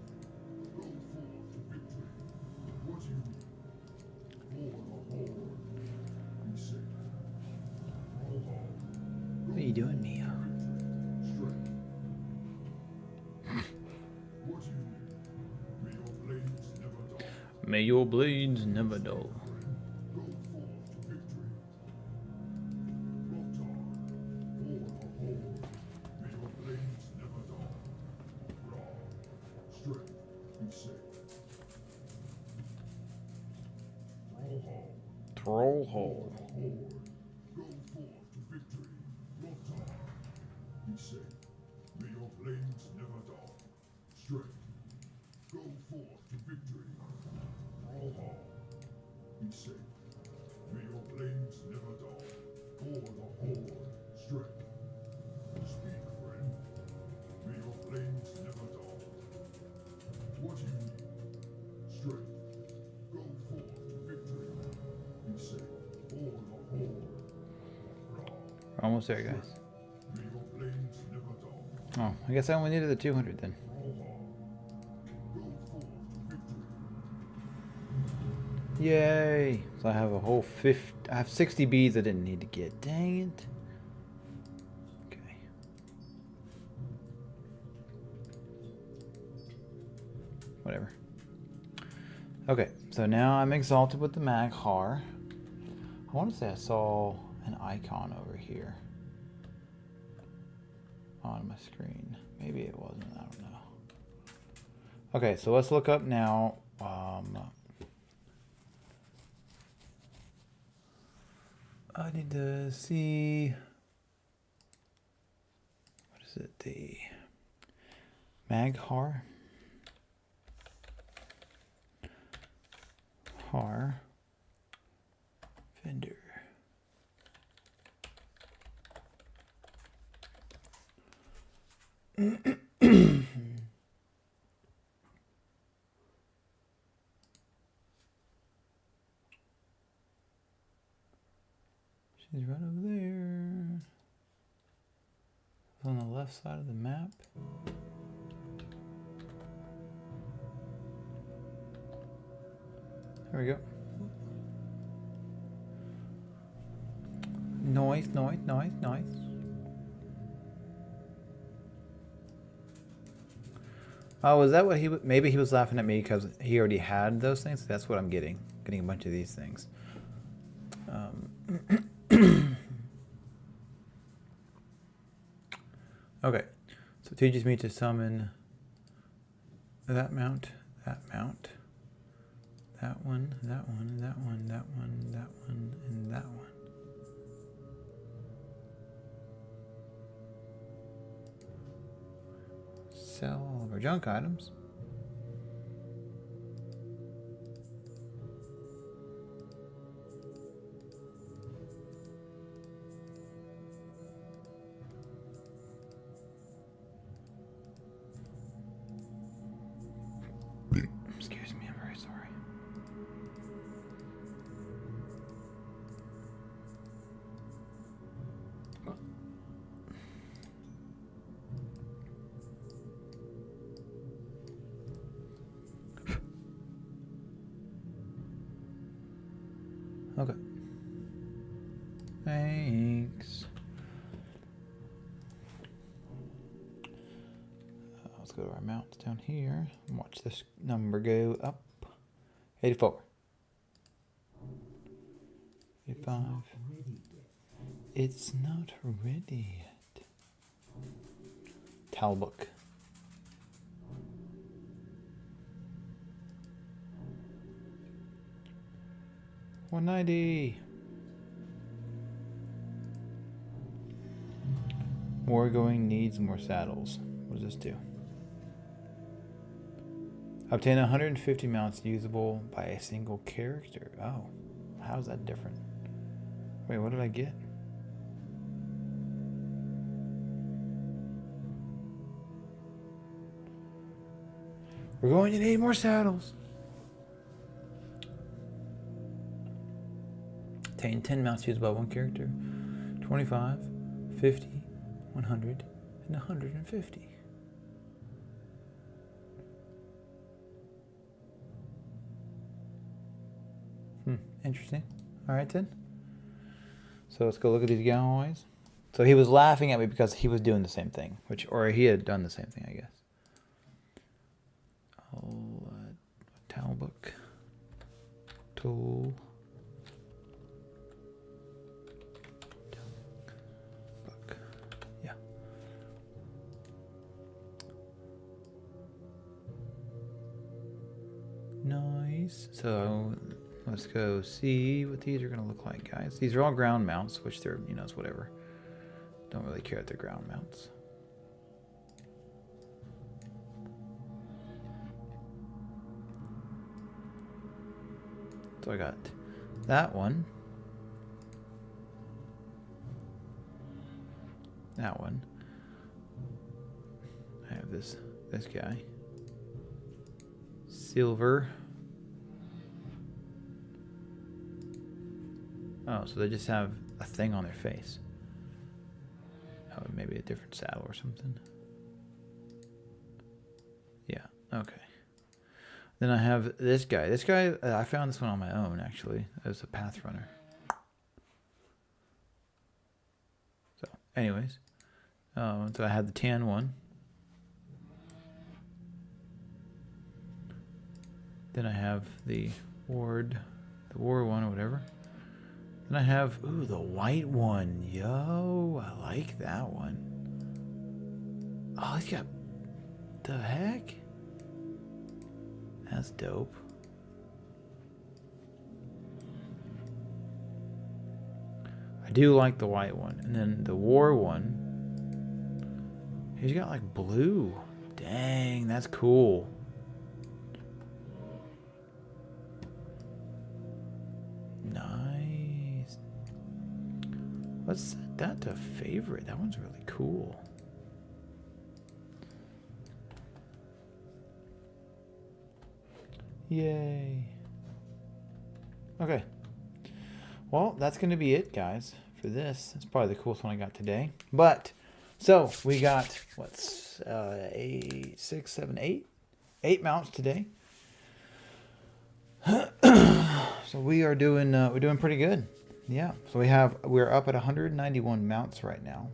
S2: Go forth to victory. What you need. For the Horde. Be safe. Raw.
S1: What are you doing, Mia?
S2: Strength. What you need. May your flames never dawn.
S1: May your blades never dull.
S2: Go forth to victory. Loktar, for the Horde. May your flames never dawn. Raw. Strength. Be safe. Troll Hall.
S1: Troll hole.
S2: Horde. Go forth to victory. Loktar. Be safe. May your flames never dawn. Strength. Go forth to victory. Troll Hall. Be safe. May your flames never dawn. For the Horde. Strength. Speak, friend. May your flames never dawn. What you need. Strength. Go forth to victory. Be safe. For the Horde.
S1: We're almost there, guys.
S2: May your flames never dawn.
S1: Oh, I guess I only needed the 200 then.
S2: Go forth to victory.
S1: Yay! So I have a whole 50. I have 60 beads I didn't need to get. Dang it. Okay. Whatever. Okay, so now I'm exalted with the Maghar. I want to say I saw an icon over here on my screen. Maybe it wasn't. I don't know. Okay, so let's look up now. I need to see. What is it? The Maghar. Har. Vendor. She's right over there. On the left side of the map. There we go. Nice, nice, nice, nice. Oh, was that what he... Maybe he was laughing at me because he already had those things? That's what I'm getting. Getting a bunch of these things. Okay. So it teaches me to summon that mount, that mount, that one, that one, that one, that one, that one, and that one. Sell all of our junk items. I'm very sorry. Okay. Thanks. Let's go to our mounts down here and watch this number go up. 84. 85. It's not ready yet. Talbook. $190. More going needs more saddles. What does this do? Obtain 150 mounts usable by a single character. Oh, how's that different? Wait, what did I get? We're going to need more saddles. Obtain 10 mounts used by one character. 25, 50, 100, and 150. Interesting. All right then. So let's go look at these guys. So he was laughing at me because he was doing the same thing, or he had done the same thing, I guess. Talbook. Tool. Book. Yeah. Nice. So let's go see what these are going to look like, guys. These are all ground mounts, which they're, it's whatever. Don't really care if they're ground mounts. So I got that one. That one. I have this guy. Silver. Oh, so they just have a thing on their face. Oh, maybe a different saddle or something. Yeah, okay. Then I have this guy. This guy, I found this one on my own, actually. It was a path runner. So, anyways. So I had the tan one. Then I have the war one or whatever. Then I have, ooh, the white one. Yo, I like that one. Oh, he's got, the heck? That's dope. I do like the white one. And then the war one, he's got like blue. Dang, that's cool. Nice. Let's set that to favorite. That one's really cool. Yay. Okay. Well, that's going to be it, guys, for this. It's probably the coolest one I got today. But, so, we got, what's, 8, 6, 7, 8? 8 mounts today. So we're doing pretty good. Yeah. So we're up at 191 mounts right now.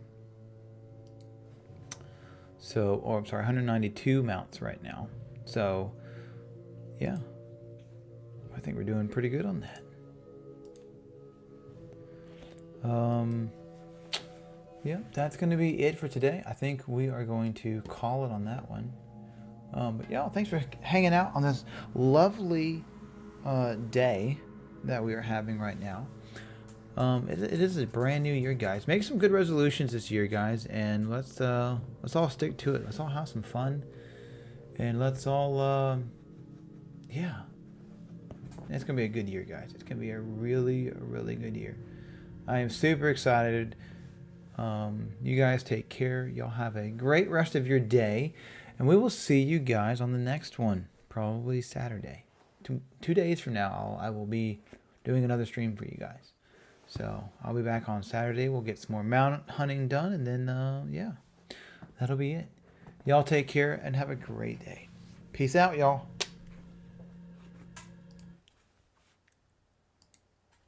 S1: So, or I'm sorry, 192 mounts right now. So, yeah, I think we're doing pretty good on that. Yeah, that's going to be it for today. I think we are going to call it on that one. But yeah, thanks for hanging out on this lovely day that we are having right now. It is a brand new year, guys. Make some good resolutions this year, guys, and let's all stick to it. Let's all have some fun, and let's all yeah, it's gonna be a good year, guys. It's gonna be a really good year. I am super excited. You guys take care. Y'all have a great rest of your day, and we will see you guys on the next one, probably Saturday. two days from now, I will be doing another stream for you guys. So I'll be back on Saturday. We'll get some more mount hunting done, and then yeah, that'll be it. Y'all take care and have a great day. Peace out, y'all.